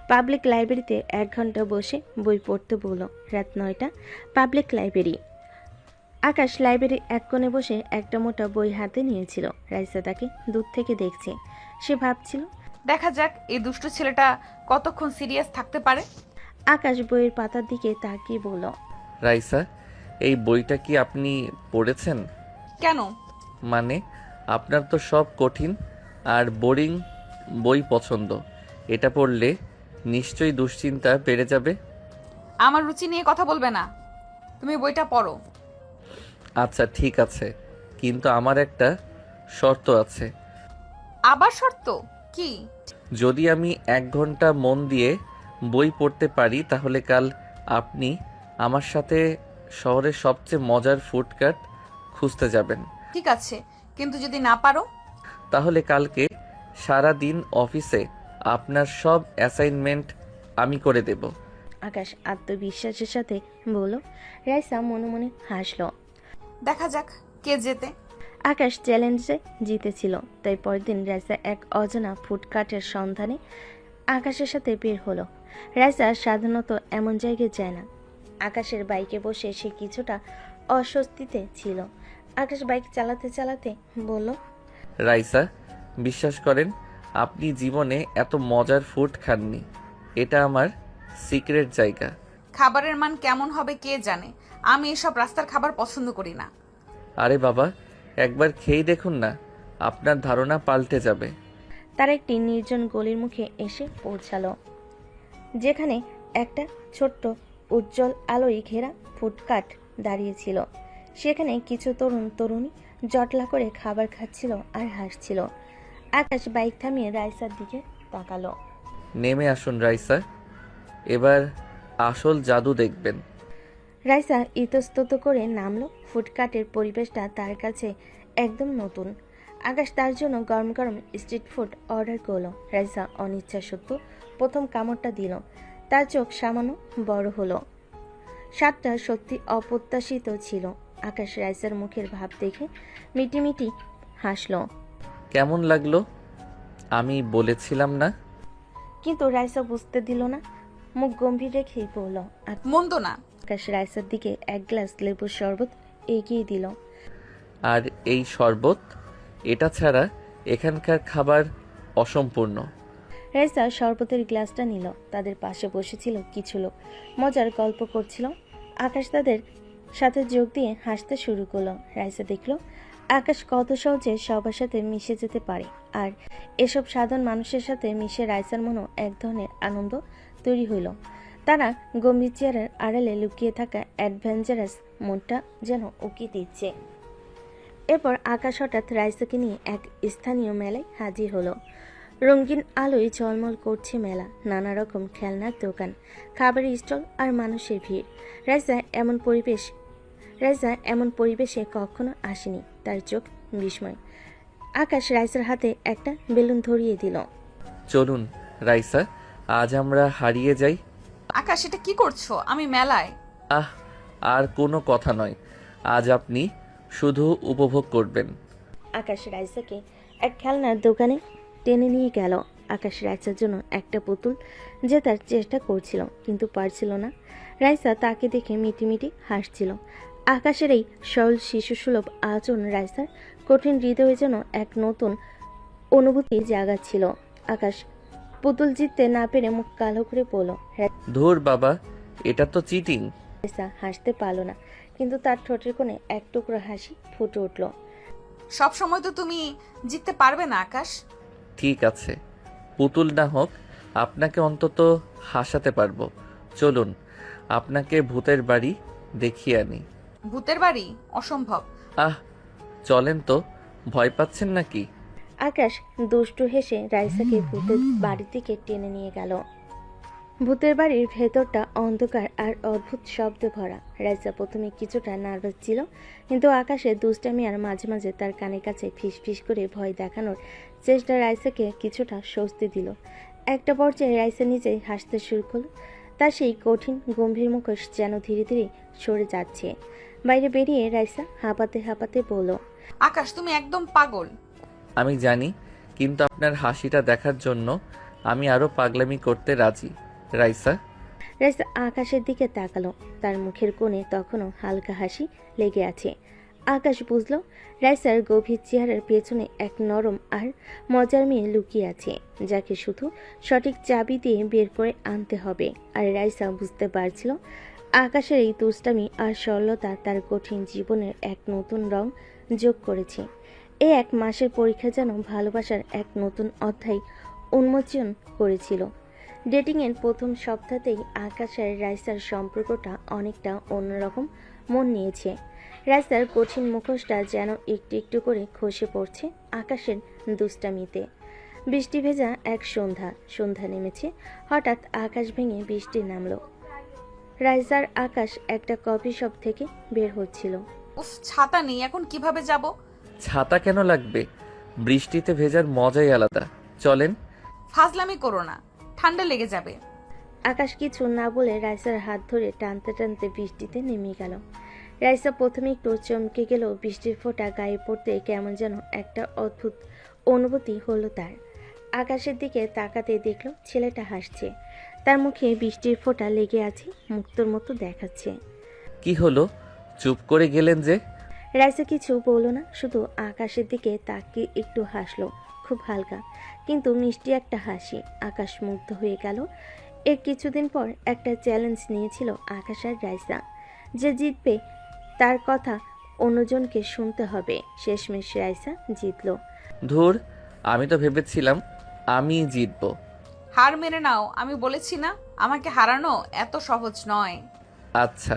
পাবলিক লাইব্রেরিতে 1 ঘন্টা বসে বই পড়তে বলল। রাত 9টা, পাবলিক লাইব্রেরি। আকাশ লাইব্রেরির এক কোণে বসে একটা মোটা বই হাতে নিয়েছিল। রাইসা তাকে দূর থেকে দেখছে। সে ভাবছিল, দেখা যাক এই দুষ্টু ছেলেটা কতক্ষণ সিরিয়াস থাকতে পারে। আকাশ বইয়ের পাতার দিকে তাকিয়ে বলল, রাইসা, এই বইটা কি আপনি পড়েছেন? কেন? মানে আপনার তো সব কঠিন আর বোরিং বই পছন্দ। এটা পড়লে নিশ্চয়ই দুশ্চিন্তা বেড়ে যাবে। আমার রুচি নিয়ে কথা বলবে না, তুমি বইটা পড়ো। আচ্ছা ঠিক আছে, কিন্তু আমার একটা শর্ত আছে। আবার শর্ত? কি? যদি আমি 1 ঘন্টা মন দিয়ে বই পড়তে পারি তাহলে কাল আপনি আমার সাথে শহরের সবচেয়ে মজার ফুড কার্ট খুঁজতে যাবেন। ঠিক আছে, কিন্তু যদি না পারো? তাহলে কালকে সারা দিন অফিসে আপনার সব অ্যাসাইনমেন্ট আমি করে দেব। আকাশ আত্মবিশ্বাসের সাথে বলল। রাইসা মনে মনে হাসল। দেখা যাক কে জেতে। আকাশ চ্যালেঞ্জে জিতেছিল, তাই পরের দিন রাইসা এক অজানা ফুডকার্টের সন্ধানে আকাশের সাথে বের হলো। রাইসা সাধারণত এমন জায়গায় যায় না। আকাশের বাইকে বসে সে কিছুটা অস্বস্তিতে ছিল। আকাশ বাইক চালাতে চালাতে বলল, রাইসা, বিশ্বাস করেন আপনি জীবনে এত মজার ফুড খাননি। এটা আমার সিক্রেট জায়গা। খাবারের মান কেমন হবে কে জানে, আমি এসব রাস্তার খাবার পছন্দ করি না। আরে বাবা, একবার খেয়েই দেখুন না, আপনার ধারণা পাল্টে যাবে। তারা একটি নির্জন গলির মুখে এসে পৌঁছালো। যেখানে একটা ছোট্ট উজ্জ্বল আলোয় ঘেরা ফুডকার্ট দাঁড়িয়েছিল। সেখানে কিছু তরুণ তরুণী জটলা করে খাবার খাচ্ছিল আর হাসছিল। আকাশ বাইক থামিয়ে রাইসার দিকে তাকালো। নেমে আসুন রাইসা, এবার আসল জাদু দেখবেন। রাইসা ইতস্তত করে নামলো। ফুডকার্টের পরিবেশটা তার কাছে একদম নতুন। আকাশ তার জন্য গরম গরম স্ট্রিট ফুড অর্ডার করলো। রাইসা অনিচ্ছা সত্ত্বেও প্রথম কামড়টা দিল। তার চোখ সামান্য বড় হলো। স্বাদটা সত্যি অপ্রত্যাশিত ছিল। আকাশ রাইসার মুখের ভাব দেখে মিটিমিটি হাসলো। কেমন লাগলো? আমি বলেছিলাম না? কিন্তু রাইসা বুঝতে দিল না। মুখ গম্ভীর রেখেই বলল। মন্দ না। আকাশ রাইসার দিকে এক গ্লাস লেবুর শরবত এগিয়ে দিল। আর এই শরবত, এটা ছাড়া এখানকার খাবার অসম্পূর্ণ। রাইসা শরবতের গ্লাসটা নিল। তাদের পাশে বসেছিল কিছু লোক, মজার গল্প করছিল। আকাশ তাদের সাথে যোগ দিয়ে হাসতে শুরু করলো। রাইসা দেখলো আকাশ কত সহজে সবার সাথে মিশে যেতে পারে। আর এসব সাধারণ মানুষের সাথে মিশে রাইসার মনেও এক ধরনের আনন্দ তৈরি হইল। তারা গম্ভীর চেয়ারের আড়ালে লুকিয়ে থাকা অ্যাডভেঞ্চারাস মনটা যেন উকি দিচ্ছে। এরপর আকাশ হঠাৎ রাইসাকে নিয়ে এক স্থানীয় মেলায় হাজির হলো। রঙিন আলোয় ঝলমল করছে মেলা। নানা রকম খেলনার দোকান, খাবারের স্টল আর মানুষের ভিড়। রাইসা এমন পরিবেশে কখনো আসেনি। তার চোখ বিস্ময়। আকাশ রাইসার হাতে একটা বেলুন ধরিয়ে দিল। চলুন রাইসা, আজ আমরা হারিয়ে যাই। আকাশ, এটা কি করছো? আমি মেলায়। আহ, আর কোনো কথা নয়, আজ আপনি শুধু উপভোগ করবেন। আকাশ রাইসাকে এক খেলনার দোকানে টেনে নিয়ে গেল। আকাশ রাইসার জন্য একটা পুতুল জেতার চেষ্টা করছিল, কিন্তু পারছিল না। রাইসা তাকে দেখে মিটিমিটি হাসছিল। আকাশের এই সরল শিশুসুলভ আচরণ রাইসার কঠিন হৃদয়ে যেন এক নতুন অনুভূতি জাগাচ্ছিল। আকাশ পুতুল জিততে না পেরে মুখ কালো করে পড়ল। ধুর বাবা, এটা তো চিটিং। রাইসা হাসতে পারল না, কিন্তু তার ঠোঁটের কোণে এক টুকরো হাসি ফুটে উঠল। সব সময় তো তুমি জিততে পারবে না আকাশ। ঠিক আছে, পুতুল না হোক, আপনাকে অন্তত হাসাতে পারবো। চলুন, আপনাকে ভূতের বাড়ি দেখিয়ে আনি। ভূতের বাড়ি? অসম্ভব। আহ, চলেন তো, ভয় পাচ্ছেন নাকি? আকাশ দুষ্টু হেসে রাইসাকে ভূতের বাড়ির দিকে টেনে নিয়ে গেল। ভূতের বাড়ির ভেতরটা অন্ধকার আর অদ্ভুত শব্দে ভরা। রাইসা প্রথমে কিছুটা নার্ভাস ছিল, কিন্তু আকাশের দুষ্টামি আর মাঝে মাঝে তার কানের কাছে ফিস ফিস করে ভয় দেখানোর চেষ্টা রাইসাকে কিছুটা স্বস্তি দিল। একটা পর্যায়ে রাইসা নিজেই হাসতে শুরু করল। তার সেই কঠিন গম্ভীর মুখোশ যেন ধীরে ধীরে সরে যাচ্ছে। বাইরে বেরিয়ে রাইসা হাঁপাতে হাঁপাতে বলল। আকাশ, তুমি একদম পাগল। আমি জানি, কিন্তু আপনার হাসিটা দেখার জন্য আমি আরো পাগলামি করতে রাজি। রাইসা। রাইসা আকাশের দিকে তাকালো। তার মুখের কোণে তখনও হালকা হাসি লেগে আছে। আকাশ বুঝল রাইসার গভীর চেহারার পেছনে এক নরম আর মজার মেয়ে লুকিয়ে আছে, যাকে শুধু সঠিক চাবি দিয়ে বের করে আনতে হবে। আর রাইসা বুঝতে পারছিল আকাশের এই দুষ্টামি আর সরলতা তার কঠিন জীবনের এক নতুন রং যোগ করেছে। এই এক মাসের পরীক্ষা যেন ভালোবাসার এক নতুন অধ্যায় উন্মোচন করেছিল। ডেটিংয়ের প্রথম সপ্তাহতেই আকাশ আর রাইসার সম্পর্কটা অনেকটা অন্যরকম মন নিয়েছে। রাইসার কঠিন মুখোশটা যেন একটু একটু করে খসে পড়ছে আকাশের দুষ্টামিতে। বৃষ্টি ভেজা এক সন্ধ্যা নেমেছে। হঠাৎ আকাশ ভেঙে বৃষ্টি নামলো। রাইসার আকাশ একটা কফি শপ থেকে বের হচ্ছিল। উফ, ছাতা নেই, এখন কিভাবে যাব? ছাতা কেন লাগবে? বৃষ্টিতে ভেজার মজাই আলাদা। চলেন। ফাজলামি করো না, ঠান্ডা লেগে যাবে। আকাশ কিছু না বলে রাইসার হাত ধরে টানতে টানতে বৃষ্টিতে নেমে গেল। রাইসা প্রথমে একটু চমকে গেল। বৃষ্টির ফোঁটা গায়ে পড়তে কেমন যেন একটা অদ্ভুত অনুভূতি হলো তার। আকাশের দিকে তাকাতে দেখলো ছেলেটা হাসছে। তার মুখে বৃষ্টির ফোঁটা লেগে আছে, মুক্তোর মতো দেখাচ্ছে। কি হলো, চুপ করে গেলেন যে? রাইসা কিছু বলল না, শুধু আকাশের দিকে তাকিয়ে একটু হাসলো, খুব হালকা কিন্তু মিষ্টি একটা হাসি। আকাশ মুগ্ধ হয়ে গেল। এর কিছুদিন পর একটা চ্যালেঞ্জ নিয়েছিল আকাশ আর রাইসা, যে জিতবে তার কথা অন্যজনকে শুনতে হবে। শেষমেশ রাইসা জিতলো। ধুর, আমি তো ভেবেছিলাম আমি জিতবো। হার মেনে নাও, আমি বলেছি না আমাকে হারানো এত সহজ নয়। আচ্ছা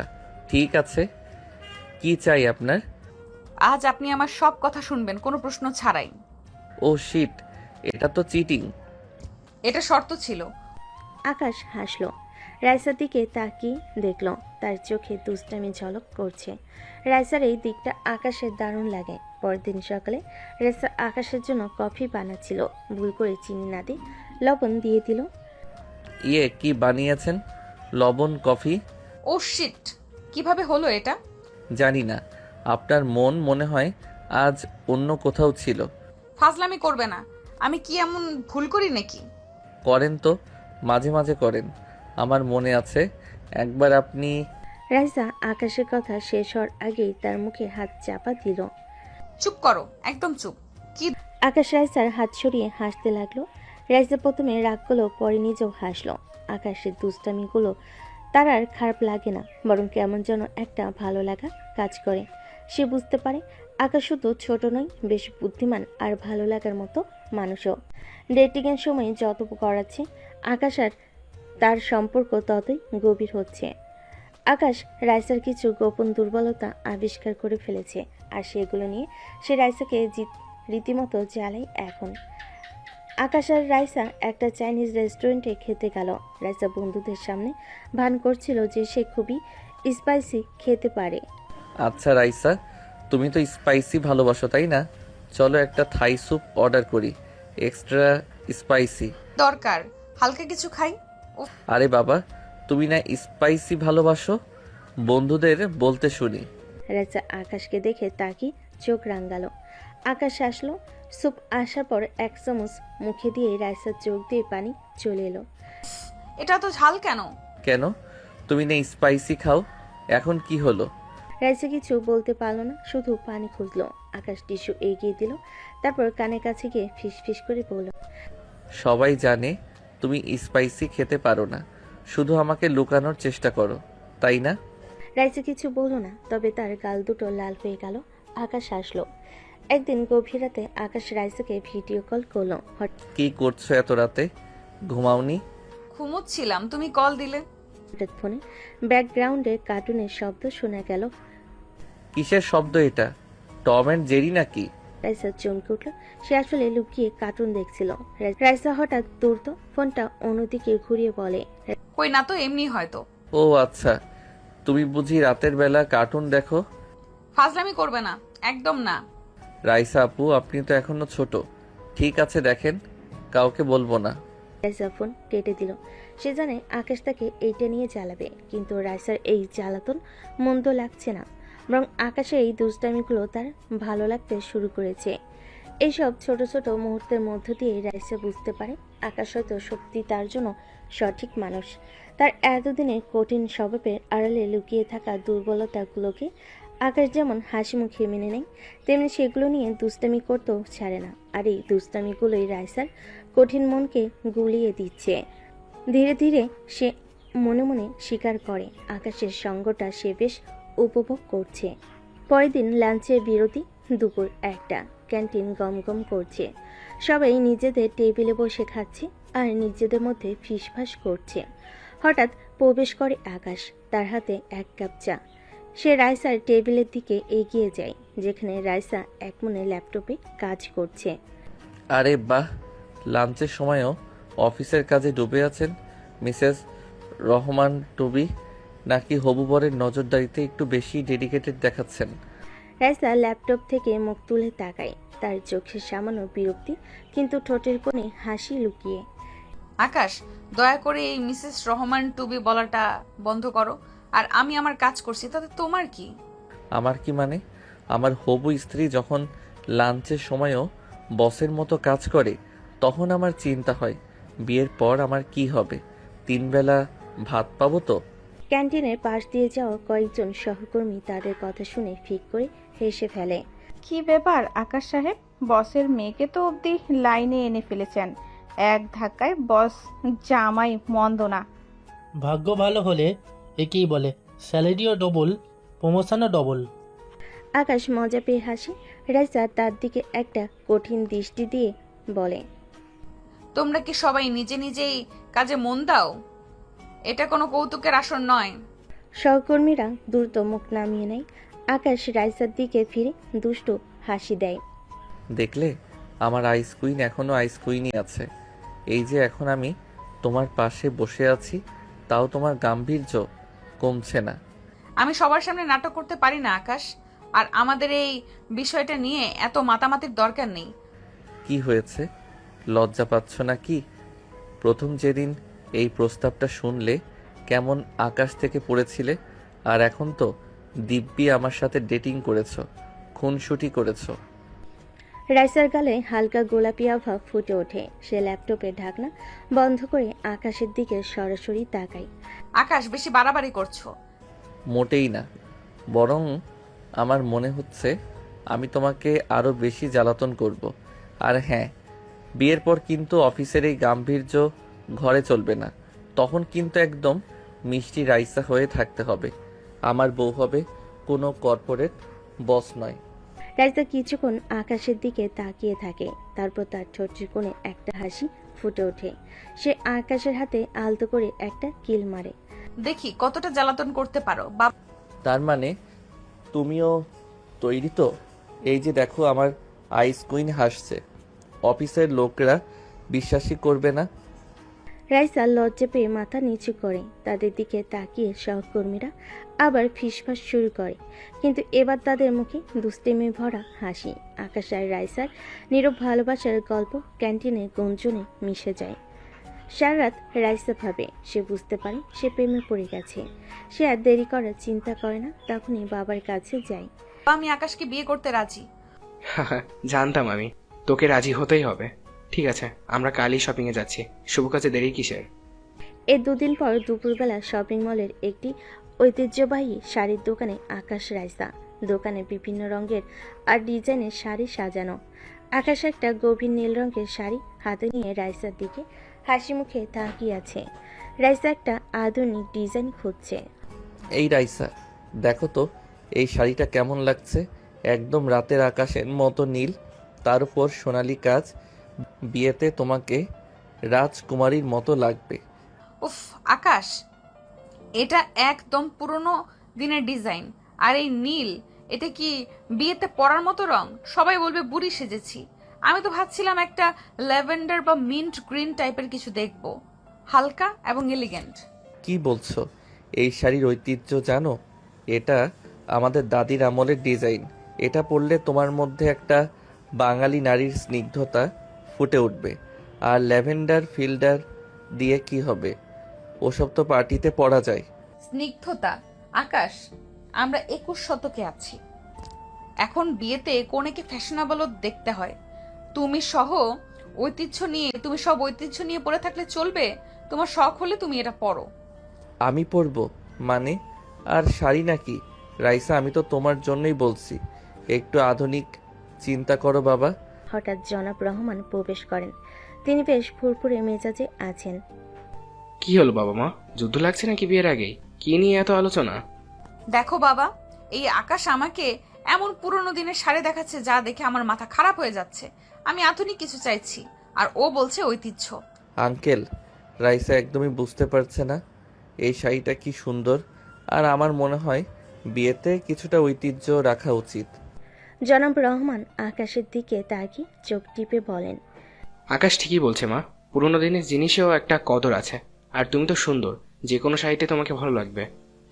ঠিক আছে, কি চাই আপনার? আজ আপনি আমার সব কথা শুনবেন, কোনো প্রশ্ন ছাড়াই। ও শিট, এটা তো চিটিং। এটা শর্ত ছিল। আকাশ হাসলো। রাইসার দিকে তাকিয়ে দেখলো তার চোখে দুষ্টামি ঝলক করছে। রাইসার এই দিকটা আকাশের দারুণ লাগে। পরের দিন সকালে রাইসা আকাশের জন্য কফি বানাচ্ছিল, ভুল করে চিনি না দিয়ে লবণ দিয়ে দিল। ইয়ে কি বানিয়েছেন? লবণ কফি? ও শিট, কিভাবে হলো এটা? জানি না, আপনার মন মনে হয় আজ অন্য কোথাও ছিল। ফাজলামি করবে না, আমি কি এমন ভুল করি নাকি? করেন তো, মাঝে মাঝে করেন। আমার মনে আছে একবার আপনি। রাইসা আকাশের কথা শেষ হওয়ার আগেই তার মুখে হাত চাপা দিল। চুপ করো, একদম চুপ। কি? আকাশ রাইসার হাত সরিয়ে হাসতে লাগলো। রাইসা প্রথমে রাগ করলো, পরে নিজেও হাসলো। আকাশের দুষ্টামিগুলো তার আর খারাপ লাগে না, বরং কেমন যেন একটা ভালো লাগা কাজ করে। সে বুঝতে পারে আকাশ শুধু ছোট নয়, বেশ বুদ্ধিমান আর ভালো লাগার মতো মানুষও। ডেটিংয়ের সময় যত করাচ্ছে আকাশ আর তার সম্পর্ক ততই গভীর হচ্ছে। আকাশ রাইসার কিছু গোপন দুর্বলতা আবিষ্কার করে ফেলেছে, আর সেগুলো নিয়ে সে রাইসাকে রীতিমতো জ্বালায় এখন। আকাশ আর রাইসা একটা চাইনিজ রেস্টুরেন্টে খেতে গেল। রাইসা বন্ধুদের সামনে ভান করছিল যে সে খুবই স্পাইসি খেতে পারে। আচ্ছা রাইসা, তুমি তো স্পাইসি ভালোবাসো তাই না? চলো একটা থাই স্যুপ অর্ডার করি, এক্সট্রা স্পাইসি। দরকার, হালকা কিছু খাই। আরে বাবা, তুমি না স্পাইসি ভালোবাসো? বন্ধুদের বলতে শুনি। রাইসা আকাশকে দেখে তাকিয়ে চোখ রাঙালো। আকাশ আসলো। স্যুপ আসার পর এক চামচ মুখে দিয়ে রাইসার চোখ দিয়ে পানি চলে এলো। এটা তো ঝাল কেন? কেন, তুমি না স্পাইসি খাও? এখন কি হলো? রাইসা কিছু বলতে পারলো না, শুধু পানি খুঁজলো। আকাশ টিস্যু এগিয়ে দিল, তারপর কানের কাছে গিয়ে ফিস ফিস করে বলল, সবাই জানে তুমি স্পাইসি খেতে পারো না, শুধু আমাকে লুকানোর চেষ্টা করো, তাই না? রাইসা কিছু বলল না, তবে তার গাল দুটো লাল হয়ে গেল। আকাশ আসলো। একদিন গভীর রাতে আকাশ রাইসাকে ভিডিও কল করলো। কি করছো এত রাতে? ঘুমাওনি? ঘুমোচ্ছিলাম, তুমি কল দিলে। হঠাৎ ফোনে ব্যাকগ্রাউন্ডে কার্টুনের শব্দ শোনা গেল। কিসের শব্দ এটা? টম অ্যান্ড জেরি নাকি? রাইসা চমকে উঠল। সে আসলে লুকিয়ে কার্টুন দেখছিল। রাইসা হঠাৎ দ্রুত ফোনটা অন্যদিকে ঘুরিয়ে বলে, কই না তো, এমনি হয়তো। ও আচ্ছা, তুমি বুঝি রাতের বেলা কার্টুন দেখো? ফাজলামি করবে না, একদম না। রাইসা আপু, আপনি তো এখনো ছোট। ঠিক আছে দেখেন, কাউকে বলবো না। রাইসা ফোন কেটে দিল। সে জানে আকাশ তাকে এইটা নিয়ে জ্বালাবে, কিন্তু রাইসার এই জ্বালাতন মন্দ লাগছে না, বরং আকাশের এই দুষ্টামিগুলো তার ভালো লাগতে শুরু করেছে। এইসব ছোট ছোট মুহূর্তের মধ্য দিয়ে রাইসা বুঝতে পারে আকাশ হয়তো সত্যি তার জন্য সঠিক মানুষ। তার এতদিনের কঠিন স্বভাবের আড়ালে লুকিয়ে থাকা দুর্বলতাগুলোকে আকাশ যেমন হাসি মুখে মেনে নেয়, তেমনি সেগুলো নিয়ে দুষ্টামি করতেও ছাড়ে না। আর এই দুষ্টামিগুলোই রাইসার কঠিন মনকে গুলিয়ে দিচ্ছে। ধীরে ধীরে সে মনে মনে স্বীকার করে আকাশের সঙ্গটা সে বেশ উপভোগ করছে। পরের দিন লাঞ্চের বিরতি, দুপুর 1টা। ক্যান্টিন গমগম করছে। সবাই নিজেদের টেবিলে বসে খাচ্ছে আর নিজেদের মধ্যে ফিসফাস করছে। হঠাৎ প্রবেশ করে আকাশ, তার হাতে 1 কাপ চা। সে রাইসার টেবিলের দিকে এগিয়ে যায়, যেখানে রাইসা একমনে ল্যাপটপে কাজ করছে। আরে বাহ, লাঞ্চের সময়ও অফিসের কাজে ডুবে আছেন মিসেস রহমান টুবি, নাকি হবু বরের নজরদারিতে একটু বেশি ডেডিকেটেড দেখাচ্ছেন? রাইসা ল্যাপটপ থেকে মুখ তুলে তাকায়, তার চোখে সামান্য বিরক্তি, কিন্তু ঠোঁটের কোণে হাসি লুকিয়ে। আকাশ, দয়া করে এই মিসেস রহমান টুবি বলাটা বন্ধ করো। আর আমি আমার কাজ করছি, তাতে তোমার কি? আমার কি মানে? আমার হবু স্ত্রী যখন লাঞ্চের সময়ও বসের মতো কাজ করে, তখন আমার চিন্তা হয় বিয়ের পর আমার কি হবে, 3 বেলা ভাত পাবো তো? ক্যান্টিনের পাশ দিয়ে যাওয়া কয়েকজন সহকর্মী তাদের কথা শুনে ফিক করে হেসে ফেলে। কি ব্যাপার আকাশ সাহেব, বসের মেয়েকে তো অবধি লাইনে এনে ফেলেছেন। এক ধাক্কায় বস জামাই মন্দ না। ভাগ্য ভালো হলে একেই বলে স্যালারিও ডবল, প্রমোশনও ডবল। আকাশ মজা পেয়ে হাসি। রাইসা তার দিকে একটা কঠিন দৃষ্টি দিয়ে বলে, তোমরা কি সবাই নিজে নিজেই কাজে মন দাও? এটা কোনো কৌতুকের আসর নয়। সহকর্মীরা দ্রুত মুখ নামিয়ে নেয়। আকাশ রাইসার দিকে ফিরে দুষ্টু হাসি দেয়। দেখলে আমার আইস কুইন এখনো আইস কুইনই আছে। এই যে এখন আমি তোমার পাশে বসে আছি, তাও তোমার গাম্ভীর্য কমছে না। আমি সবার সামনে নাটক করতে পারি না আকাশ, আর আমাদের এই বিষয়টা নিয়ে এত মাতামাতির দরকার নেই। কি হয়েছে, লজ্জা পাচ্ছ না কি? প্রথম যেদিন এই প্রস্তাবটা শুনলে কেমন আকাশ থেকে পড়েছিলে, আর এখন তো দিব্যি আমার সাথে ডেটিং করেছো, খুনসুটি করেছো। রাইসার গালে হালকা গোলাপি আভা ফুটে ওঠে। সে ল্যাপটপের ঢাকনা বন্ধ করে আকাশের দিকে সরাসরি তাকায়। আকাশ, বেশি বাড়াবাড়ি করছো। মোটেই না, বরং আমার মনে হচ্ছে আমি তোমাকে আরও বেশি জ্বালাতন করব। আর হ্যাঁ, বিয়ের পর কিন্তু অফিসের এই গাম্ভীর্য ঘরে চলবে না। তখন কিন্তু একদম মিষ্টি রাইসা হয়ে থাকতে হবে। আমার বউ হবে, কোনো কর্পোরেট বস নয়। রাইসা কিছুক্ষণ আকাশের দিকে তাকিয়ে থাকে, তারপর তার ঠোঁটের কোণে একটা হাসি ফুটে ওঠে। সে আকাশের হাতে আলতো করে একটা কিল মারে। দেখি কতটা জ্বালাতন করতে পারো। তার মানে তুমিও তৈরি তো? এই যে দেখো, আমার আইস কুইন হাসছে। অফিসের লোকরা বিশ্বাসই করবে না। রাইসা লজ্জা পেয়ে মাথা নিচু করে। তাদের দিকে তাকিয়ে সহকর্মীরা আবার ফিসফাস শুরু করে, কিন্তু এবার তাদের মুখে দুষ্টেমি ভরা হাসি। আকাশ আর রাইসার নীরব ভালোবাসার গল্প ক্যান্টিনে গুঞ্জনে মিশে যায়। সারা রাত রাইসা ভাবে, সে বুঝতে পারে সে প্রেমে পড়ে গেছে। সে আর দেরি করার চিন্তা করে না, তখনই বাবার কাছে যায়। আমি আকাশকে বিয়ে করতে রাজি। জানতাম আমি, তোকে রাজি হতেই হবে। ঠিক আছে, আমরা কালই শপিংয়ে যাচ্ছি। শুভ কাজে দেরি কিসের? এর দুদিন পর দুপুরবেলা শপিং মলের একটি ঐতিহ্যবাহী শাড়ির দোকানে আকাশ রাইসা। দোকানে বিভিন্ন রঙের আর ডিজাইনের শাড়ি সাজানো। আকাশ একটা গভীর নীল রঙের শাড়ি হাতে নিয়ে রাইসার দিকে হাসি মুখে তাকিয়ে আছে। রাইসা একটা আধুনিক ডিজাইন খুঁজছে। এই রাইসা, দেখো তো এই শাড়িটা কেমন লাগছে। একদম রাতের আকাশের মতো নীল, তার উপর সোনালি কাজ। বিয়েতে তোমাকে রাজকুমারীর মতো লাগবে। উফ আকাশ, এটা একদম পুরনো দিনের ডিজাইন। আর এই নীল, এটা কি বিয়েতে পরার মতো রং? সবাই বলবে বুড়ি সেজেছি। আমি তো ভাবছিলাম একটা ল্যাভেন্ডার বা মিন্ট গ্রিন টাইপের কিছু দেখব, হালকা এবং এলিগেন্ট। কি বলছো? এই শাড়ির ঐতিহ্য জানো? এটা আমাদের দাদির আমলের ডিজাইন। এটা পরলে তোমার মধ্যে একটা বাঙালি নারীর স্নিগ্ধতা ফুটে উঠবে। আর ল্যাভেন্ডার ফিল্ডার দিয়ে কি হবে? ওসব তো পার্টিতে পরা যায়। স্নিগ্ধতা? আকাশ, আমরা 21 শতকে আছি। এখন বিয়েতে কনেকে ফ্যাশনেবলও দেখতে হয়। তুমি সব ঐতিহ্য নিয়ে পরে থাকলে চলবে? তোমার শখ হলে তুমি এটা পরো। আমি পরবো মানে? আর শাড়ি নাকি? রাইসা, আমি তো তোমার জন্যই বলছি, একটু আধুনিক চিন্তা করো বাবা। হঠাৎ জনাব রহমান প্রবেশ করেন। তিনি বেশ ফুরফুরে মেজাজে আছেন। কি হলো বাবা মা, যুদ্ধ লাগছে নাকি বিয়ের আগেই? কি নিয়ে এত আলোচনা? দেখো বাবা, এই আকাশ আমাকে এমন পুরনো দিনের শাড়ি দেখাচ্ছে যা দেখে আমার মাথা খারাপ হয়ে যাচ্ছে। আমি আধুনিক কিছু চাইছি, আর ও বলছে ঐতিহ্য। আঙ্কেল, রাইসা একদমই বুঝতে পারছে না এই শাড়িটা কি সুন্দর। আর আমার মনে হয় বিয়েতে কিছুটা ঐতিহ্য রাখা উচিত। জনাব রহমান আকাশের দিকে তাকিয়ে চোখ টিপে বলেন। আকাশ ঠিকই বলছে মা, পুরোনো দিনের জিনিসেও একটা কদর আছে। আর তুমি তো সুন্দর, যে কোনো শাড়িতে তোমাকে ভালো লাগবে।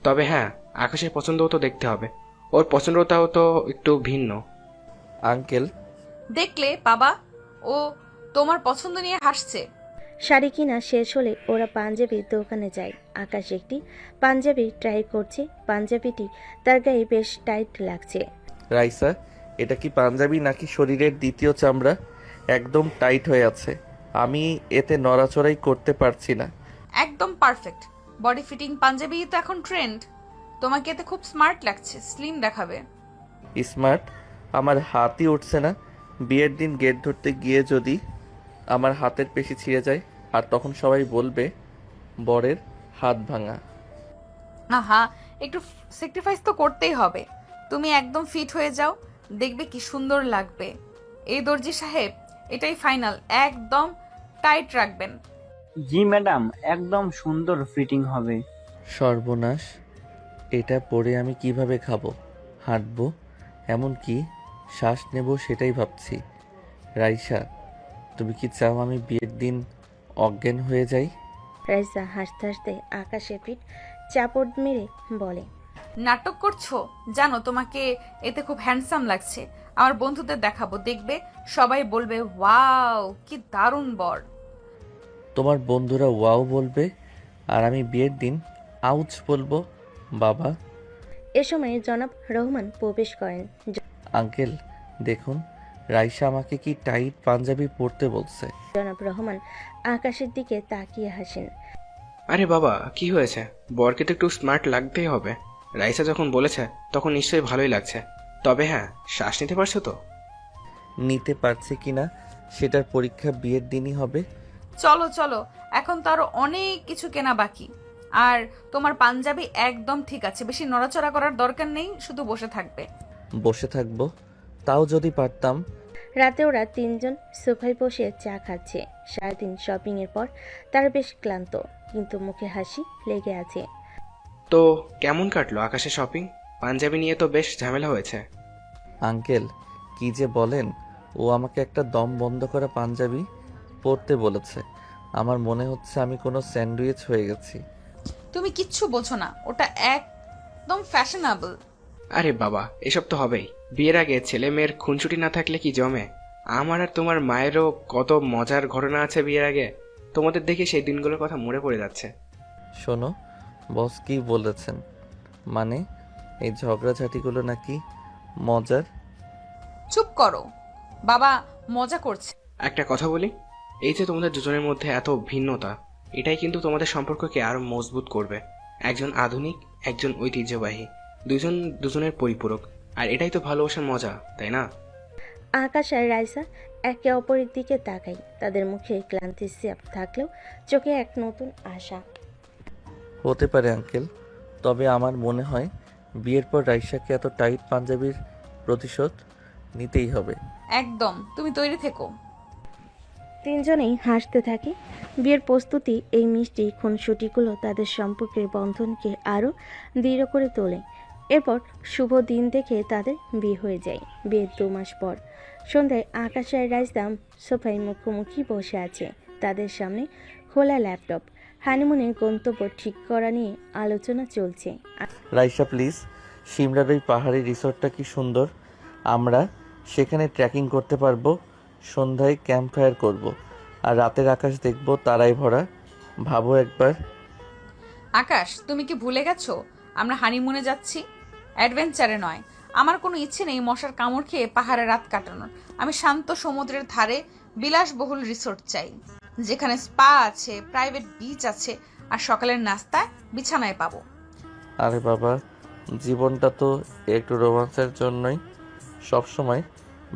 তবে হ্যাঁ, আকাশের পছন্দও তো দেখতে হবে। ওর পছন্দটাও তো একটু ভিন্ন। আঙ্কেল, দেখলে বাবা, ও তোমার পছন্দ নিয়ে হাসছে। শাড়ি কিনা শেষ হলে ওরা পাঞ্জাবির দোকানে যায়। আকাশ একটি পাঞ্জাবি ট্রাই করছে। পাঞ্জাবিটি তার গায়ে বেশ টাইট লাগছে। রাইসা, এটা কি পাঞ্জাবি নাকি শরীরের দ্বিতীয় চামড়া? একদম টাইট হয়ে আছে, আমি এতে নড়াচড়াই করতে পারছি না। একদম পারফেক্ট। বডি ফিটিং পাঞ্জাবি তো এখন ট্রেন্ড। তোমাকে এতে খুব স্মার্ট লাগছে, স্লিম দেখাবে। স্মার্ট? আমার হাতই উঠছে না। বিয়ের দিন গেট ধরতে গিয়ে যদি আমার হাতের পেশি ছিঁড়ে যায়, আর তখন সবাই বলবে বরের হাত ভাঙা। আহা, একটু স্যাক্রিফাইস তো করতেই হবে। তুমি একদম ফিট হয়ে যাও, দেখবে কি সুন্দর লাগবে। এই দর্জি সাহেব, এটাই ফাইনাল, একদম টাইট রাখবেন। জি ম্যাডাম, একদম সুন্দর ফিটিং হবে। সর্বনাশ, এটা পরে আমি কিভাবে খাবো, হাঁটবো, এমনকি শ্বাস নেব সেটাই ভাবছি। রাইসা, তুমি কি চাও আমি বিয়ের দিন অজ্ঞান হয়ে যাই? রাইসা হাসতে হাসতে আকাশে পিঠ চাপড় মেরে বলে, নাটক করছো? জানো তোমাকে এতে খুব হ্যান্ডসাম লাগছে। আমার বন্ধুদের দেখাবো, দেখবে সবাই বলবে ওয়াও কি দারুণ বর। তোমার বন্ধুরা ওয়াও বলবে আর আমি বিয়ের দিন আউচ বলবো। বাবা, এ সময় জনাব রহমান প্রবেশ করেন। আঙ্কেল দেখুন, রাইসা আমাকে কি টাইট পাঞ্জাবি পরতে বলছে। জনাব রহমান আকাশের দিকে তাকিয়ে হাসেন। আরে বাবা, কি হয়েছে? বরকে তো একটু স্মার্ট লাগতেই হবে। রাইসা যখন বলেছে তখন নিশ্চয়ই ভালোই লাগছে। তবে হ্যাঁ, শ্বাস নিতে পারছো তো? নিতে পারছে কিনা সেটার পরীক্ষা বিয়ের দিনই হবে। চলো চলো, এখন তো আরো অনেক কিছু কেনা বাকি। আর তোমার পাঞ্জাবি একদম ঠিক আছে, বেশি নড়াচড়া করার দরকার নেই, শুধু বসে থাকবে। বসে থাকবো? তাও যদি পারতাম। রাতে ওরা তিনজন সোফায় বসে চা খাচ্ছে। সারাদিন শপিং এর পর তারা বেশ ক্লান্ত, কিন্তু মুখে হাসি লেগে আছে। তো কেমন কাটলো আকাশে শপিং? পাঞ্জাবি নিয়ে তো বেশ ঝামেলা হয়েছে। আঙ্কেল কি যে বলেন, ও আমাকে একটা দম বন্ধ করা পাঞ্জাবি পরতে বলেছে। আমার মনে হচ্ছে আমি কোনো স্যান্ডউইচ হয়ে গেছি। তুমি কিচ্ছু বোঝো না, ওটা একদম ফ্যাশনেবল। আরে বাবা, এসব তো হবেই। বিয়ের আগে ছেলে মেয়ের খুনসুটি না থাকলে কি জমে? আমার আর তোমার মায়েরও কত মজার ঘটনা আছে বিয়ের আগে। তোমাদের দেখে সেই দিনগুলোর কথা মনে পড়ে যাচ্ছে। শোনো, বস কি বলেছেন, মানে এই ঝগড়াঝাটিগুলো নাকি মজার? চুপ করো, বাবা মজা করছে। একটা কথা বলি, এই যে তোমাদের দুজনের মধ্যে এত ভিন্নতা, এটাই কিন্তু তোমাদের সম্পর্ককে আরো মজবুত করবে। একজন আধুনিক, একজন ঐতিহ্যবাহী, দুজন দুজনের পরিপূরক। আর এটাই তো ভালোবাসার মজা, তাই না? আকাশ আর রাইসা একে অপরের দিকে তাকাই। তাদের মুখে ক্লান্তির ছাপ থাকলেও চোখে এক নতুন আশা। হতে পারে আঙ্কেল, তবে আমার মনে হয় বিয়ের পর রাইসাকে এত টাইট পাঞ্জাবির প্রতিশোধ নিতেই হবে। একদম, তুমি তৈরি থেকো। তিনজনেই হাসতে থাকে। বিয়ের প্রস্তুতি, এই মিষ্টি খুনসুটিগুলো তাদের সম্পর্কের বন্ধনকে আরও দৃঢ় করে তোলে। এরপর শুভ দিন দেখে তাদের বিয়ে হয়ে যায়। বিয়ের 2 মাস পর সন্ধ্যায় আকাশ আর রাইসদাম সোফায় মুখোমুখি বসে আছে। তাদের সামনে খোলা ল্যাপটপ। হানিমুনের গন্তব্য ঠিক করা নিয়ে আলোচনা চলছে। রাইসা প্লিজ, সিমলার ওই পাহাড়ি রিসোর্টটা কি সুন্দর। আমরা সেখানে ট্রেকিং করতে পারবো, সন্ধ্যায় ক্যাম্প ফায়ার করবো, আর রাতের আকাশ দেখবো তারায় ভরা। ভাবো একবার। আকাশ, তুমি কি ভুলে গেছো আমরা হানিমুনে যাচ্ছি, অ্যাডভেঞ্চারে নয়। আমার কোনো ইচ্ছে নেই মশার কামড় খেয়ে পাহাড়ে রাত কাটানোর। আমি শান্ত সমুদ্রের ধারে বিলাসবহুল রিসোর্ট চাই, যেখানে স্পা আছে, প্রাইভেট বিচ আছে, আর সকালের নাস্তায় বিছানায় পাবো। আরে বাবা, জীবনটা তো একটু রোমান্সের জন্যই। সবসময়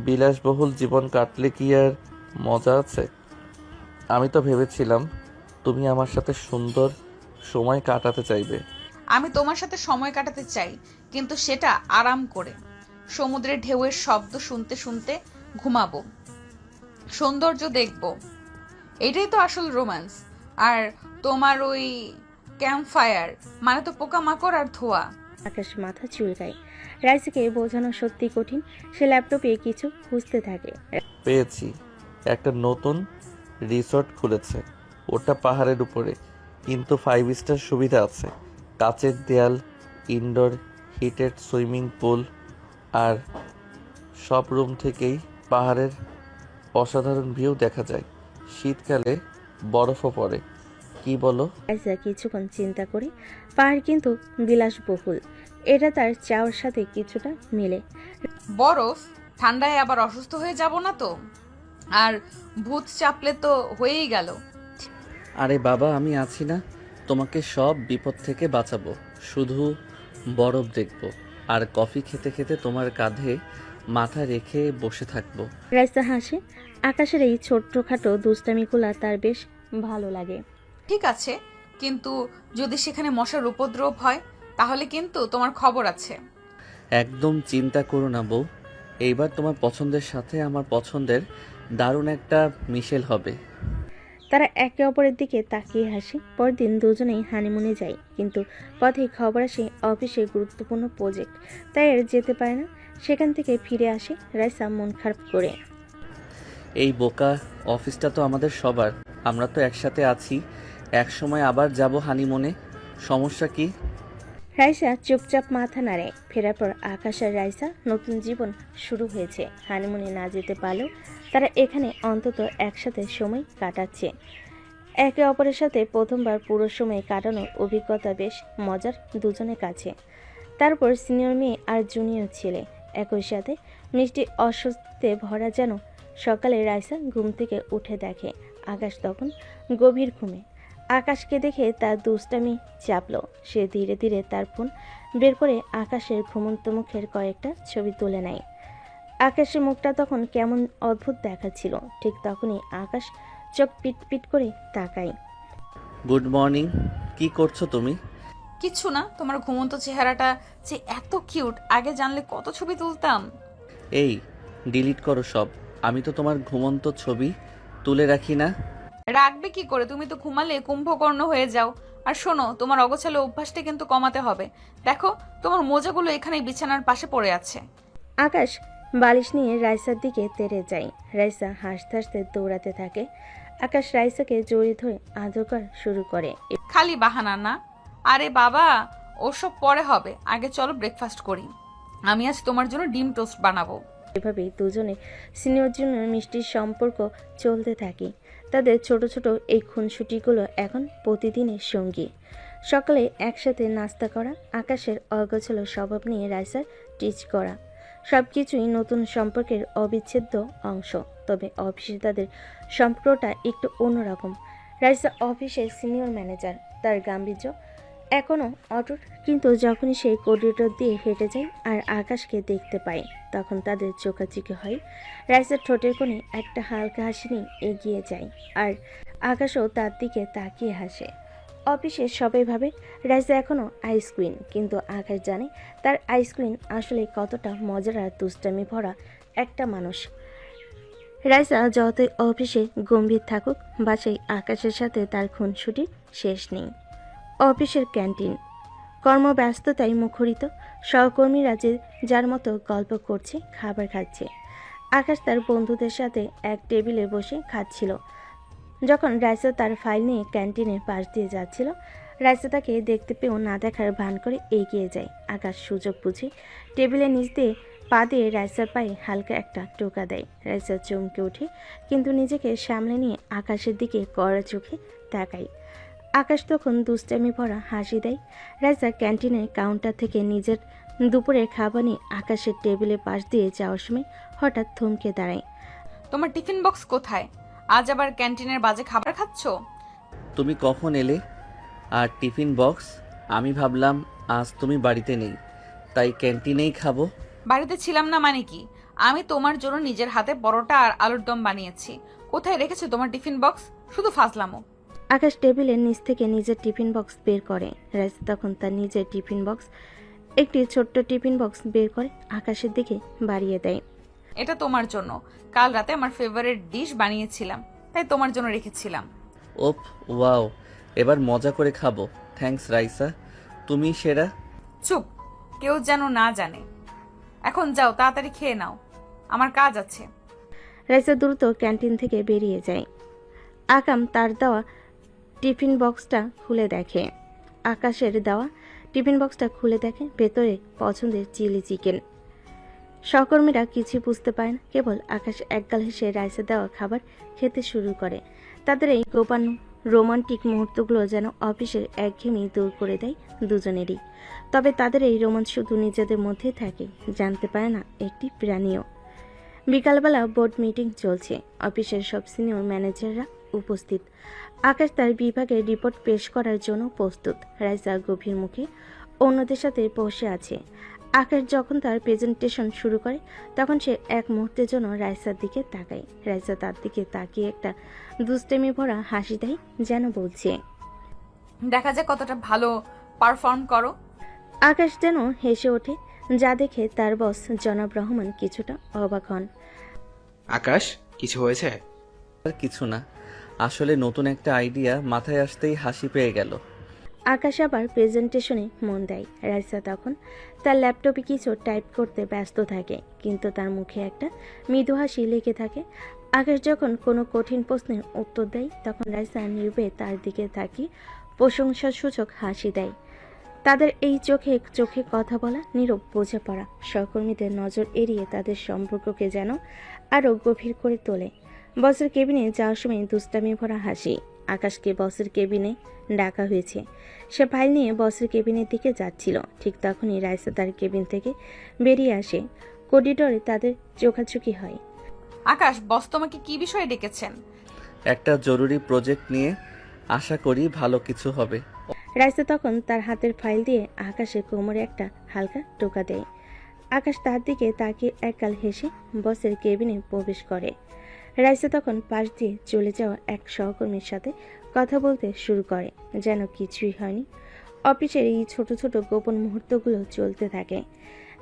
বিলাসবহুল জীবন কাটলে কি আর মজা আছে? আমি তো ভেবেছিলাম তুমি আমার সাথে সুন্দর সময় কাটাতে চাইবে। আমি তোমার সাথে সময় কাটাতে চাই, কিন্তু সেটা আরাম করে। সমুদ্রের ঢেউয়ের শব্দ শুনতে শুনতে ঘুমাবো, সৌন্দর্য দেখব। এটাই তো আসল রোম্যান্স। আর তোমার ওই ক্যাম্প ফায়ার মানে তো পোকামাকড় আর ধোয়া। আকাশ মাথা চুলকায়। রাইসাকে বোঝানো সত্যি কঠিন। সে ল্যাপটপে কিছু খুঁজতে থাকে। পেয়েছি, একটা নতুন রিসর্ট খুলেছে। ওটা পাহাড়ের উপরে, কিন্তু 5 স্টার সুবিধা আছে। কাচের দেয়াল, ইনডোর হিটেড সুইমিং পুল, আর সব রুম থেকেই পাহাড়ের অসাধারণ ভিউ দেখা যায়। শীতকালে বরফও পড়ে। কি বলো? রাইসা কিছুক্ষণ চিন্তা করে, পাহাড় কিন্তু বিলাসবহুল, এটা তার চাওয়ার সাথে কিছুটা মিলে। বরফ ঠান্ডায় আবার অসুস্থ হয়ে যাব না তো? আর ভূত চাপলে তো হয়েই গেল। আরে বাবা, আমি আছি না, তোমাকে সব বিপদ থেকে বাঁচাবো। শুধু বরফ দেখবো আর কফি খেতে খেতে তোমার কাঁধে মাথা রেখে বসে থাকবো। রাইসা হাসে। আকাশের এই ছোট্টখাটো দুষ্টামিগুলা তার বেশ ভালো লাগে। ঠিক আছে, কিন্তু যদি সেখানে মশার উপদ্রব হয় তাহলে কিন্তু তোমার খবর আছে। একদম চিন্তা করো না বউ, এইবার তোমার পছন্দের সাথে আমার পছন্দের দারুণ একটা মিশেল হবে। তারা একে অপরের দিকে তাকিয়ে হাসে। পরদিন দুজনেই হানিমুনে যায়, কিন্তু পথেই খবর আসে অফিসে গুরুত্বপূর্ণ প্রজেক্ট, তাই আর যেতে পারে না। সেখান থেকে ফিরে আসে রাইসা মন খারাপ করে। এই বোকা অফিসটা তো আমাদের সবার, আমরা তো একসাথে আছি, এক সময় আবার যাব হানিমুনে, সমস্যা কি? রাইসা চুপচাপ মাথা নাড়ে। ফেরার পর আকাশ আর রাইসা নতুন জীবন শুরু হয়েছে। হানিমুনে না যেতে পারলেও তারা এখানে অন্তত একসাথে সময় কাটাচ্ছে। একে অপরের সাথে প্রথমবার পুরো সময় কাটানোর অভিজ্ঞতা বেশ মজার দুজনের কাছে। তারপর সিনিয়র মেয়ে আর জুনিয়র ছেলে একই সাথে মিষ্টি অস্বস্তিতে ভরা। যেন সকালে রাইসা ঘুম থেকে উঠে দেখে আকাশ তখন গভীর ঘুমে। আকাশকে দেখে তার দুষ্টামি চাপলো। সে ধীরে ধীরে তার ফোন বের করে আকাশের ঘুমন্ত মুখের কয়েকটা ছবি তুলে নেয়। আকাশের মুখটা তখন কেমন অদ্ভুত দেখাচ্ছিল। ঠিক তখনই আকাশ চোখ পিট করে তাকায়। গুড মর্নিং, কি করছো তুমি? কিছু না, তোমার ঘুমন্ত চেহারাটা যে এত কিউট, আগে জানলে কত ছবি তুলতাম। এই ডিলিট করো সব, আমি তো তোমার ঘুমন্ত ছবি তুলে রাখি না। রাখবে কি করে, তুমি তো ঘুমালে কুম্ভকর্ণ হয়ে যাও। আর শোনো, তোমার অগোছালো অভ্যাসটা কিন্তু কমাতে হবে। দেখো, তোমার মোজাগুলো এখানে বিছানার পাশে পড়ে আছে। আকাশ বালিশ নিয়ে রাইসার দিকে তেড়ে যায়। রাইসা হাসতে হাসতে দৌড়াতে থাকে। আকাশ রাইসাকে জড়িয়ে ধরে আদর করা শুরু করে। খালি বাহানা না। আরে বাবা, ওসব পরে হবে, আগে চলো ব্রেকফাস্ট করি। আমি আজ তোমার জন্য ডিম টোস্ট বানাবো। এভাবেই দুজনে সিনিয়র জুনিয়র মিষ্টির সম্পর্ক চলতে থাকে। তাদের ছোট ছোট এই খুনসুটিগুলো এখন প্রতিদিনের সঙ্গী। সকালে একসাথে নাস্তা করা, আকাশের অগোছালো স্বভাব নিয়ে রাইসার টিচ করা, সবকিছুই নতুন সম্পর্কের অবিচ্ছেদ্য অংশ। তবে অফিসে তাদের সম্পর্কটা একটু অন্যরকম। রাইসা অফিসের সিনিয়র ম্যানেজার, তার গাম্ভীর্য এখনও অটুট, কিন্তু যখনই সেই করিডোর দিয়ে হেঁটে যায় আর আকাশকে দেখতে পায়, তখন তাদের চোখাচোখি হয়। রাইসার ঠোঁটের কোণে একটা হালকা হাসি নিয়ে এগিয়ে যায়, আর আকাশও তার দিকে তাকিয়ে হাসে। অফিসে সবাই ভাবে রাইসা এখনও আইস কুইন, কিন্তু আকাশ জানে তার আইস কুইন আসলে কতটা মজার আর দুষ্টামি ভরা একটা মানুষ। রাইসা যতই অফিসে গম্ভীর থাকুক, বাসায় আকাশের সাথে তার খুনসুটির শেষ নেই। অফিসের ক্যান্টিন কর্মব্যস্ততায় মুখরিত। সহকর্মীরা যে যার মতো গল্প করছে, খাবার খাচ্ছে। আকাশ তার বন্ধুদের সাথে এক টেবিলে বসে খাচ্ছিল। যখন রাইসা তার ফাইল নিয়ে ক্যান্টিনের পাশ দিয়ে যাচ্ছিল, রাইসা তাকে দেখতে পেয়েও না দেখার ভান করে এগিয়ে যায়। আকাশ সুযোগ বুঝে টেবিলের নিচ দিয়ে পা দিয়ে রাইসার পায়ে হালকা একটা টোকা দেয়। রাইসা চমকে ওঠে, কিন্তু নিজেকে সামলে নিয়ে আকাশের দিকে কড়া চোখে তাকায়। আকাশ তখন দুষ্টামি ভরা হাসি দেয়। রাইসা ক্যান্টিনের কাউন্টার থেকে নিজের দুপুরের খাবার নিয়ে আকাশের টেবিলের পাশ দিয়ে যাওয়ার সময় হঠাৎ থমকে দাঁড়ায়। তোমার টিফিন বক্স কোথায়? আজ আবার ক্যান্টিনের বাজে খাবার খাচ্ছো? তুমি কখন এলে? আর টিফিন বক্স? আমি ভাবলাম আজ তুমি বাড়িতে নেই, তাই ক্যান্টিনেই খাবো। বাড়িতে ছিলাম না মানে কি? আমি তোমার জন্য নিজের হাতে পরোটা আর আলুর দম বানিয়েছি। কোথায় রেখেছো তোমার টিফিন বক্স? শুধু ফাজলামো। আকাশ টেবিলের নিচ থেকে নিজের টিফিন বক্স বের করে। রাইসা তখন তার নিজের টিফিন বক্স, একটি ছোট্ট টিফিন বক্স বের করে আকাশের দিকে বাড়িয়ে দেয়। এটা তোমার জন্য, কাল রাতে আমার ফেভারিট ডিশ বানিয়েছিলাম, তাই তোমার জন্য রেখেছিলাম। ওপ, ওয়াও, এবার মজা করে খাবো। থ্যাঙ্কস রাইসা, তুমি সেরা। চুপ, কেউ যেন না জানে। এখন যাও, তাড়াতাড়ি খেয়ে নাও, আমার কাজ আছে। রাইসা দ্রুত ক্যান্টিন থেকে বেরিয়ে যায়। আকাম তার দেওয়া টিফিন বক্সটা খুলে দেখে। আকাশের দেওয়া টিফিন বক্সটা খুলে দেখে ভেতরে পছন্দের চিলি চিকেন। সহকর্মীরা কিছু বুঝতে পারে না, কেবল আকাশ একগাল হেসে রাইসা দেওয়া খাবার খেতে শুরু করে। তাদের এই গোপন রোমান্টিক মুহূর্তগুলো যেন অফিসের একঘেয়েমি দূর করে দেয় দুজনেরই। তবে তাদের এই রোমান্স শুধু নিজেদের মধ্যেই থাকে, জানতে পারে না একটি প্রাণীও। বিকালবেলা বোর্ড মিটিং চলছে। অফিসের সব সিনিয়র ম্যানেজাররা উপস্থিত। আকাশ তার বিভাগের রিপোর্ট পেশ করার জন্য প্রস্তুত। রাইসা গভীর মুখে অন্যদের সাথে বসে আছে। আকাশ যখন তার প্রেজেন্টেশন শুরু করে, তখন সে এক মুহূর্তের জন্য রাইসার দিকে তাকায়। রাইসা তার দিকে তাকিয়ে একটা দুষ্টেমি ভরা হাসি দেয়, যেন বলছে, দেখা যাক কতটা ভালো পারফর্ম করো। আকাশ যেন হেসে ওঠে, যা দেখে তার বস জনাব রহমান কিছুটা অবাক হন। আকাশ, কিছু হয়েছে? আর কিছু না, আসলে নতুন একটা আইডিয়া মাথায় আসতেই হাসি পেয়ে গেল। আকাশ আবার প্রেজেন্টেশনে মন দেয়। রাইসা তখন তার ল্যাপটপে কিছু টাইপ করতে ব্যস্ত থাকে, কিন্তু তার মুখে একটা মৃদু হাসি লেগে থাকে। আকাশ যখন কোনো কঠিন প্রশ্নের উত্তর দেয়, তখন রাইসা নীরবে তার দিকে তাকিয়ে প্রশংসাসূচক হাসি দেয়। তাদের এই চোখে চোখে কথা বলা, নীরব বোঝাপড়া সহকর্মীদের নজর এড়িয়ে তাদের সম্পর্ককে যেন আরও গভীর করে তোলে। বসের কেবিনে যাওয়ার সময় দুষ্টামি ভরা হাসি। আকাশকে বসের কেবিনে ডাকা হয়েছে। সে ফাইল নিয়ে বসের কেবিনের দিকে যাচ্ছিল। ঠিক তখনই রাইসা তার কেবিন থেকে বেরিয়ে আসে। করিডোরে তাদের চোখাচোখি হয়। আকাশ, বস তোমাকে কি বিষয়ে ডেকেছেন? একটা জরুরি প্রজেক্ট নিয়ে, আশা করি ভালো কিছু হবে। রাইসা তখন তার হাতের ফাইল দিয়ে আকাশের কোমরে একটা হালকা টোকা দেয়। আকাশ তার দিকে তাকিয়ে একগাল হেসে বসের কেবিনে প্রবেশ করে। রাইসা তখন পাশ দিয়ে চলে যাওয়া এক সহকর্মীর সাথে কথা বলতে শুরু করে, যেন কিছুই হয়নি। অফিসের এই ছোট ছোট গোপন মুহূর্তগুলো চলতে থাকে,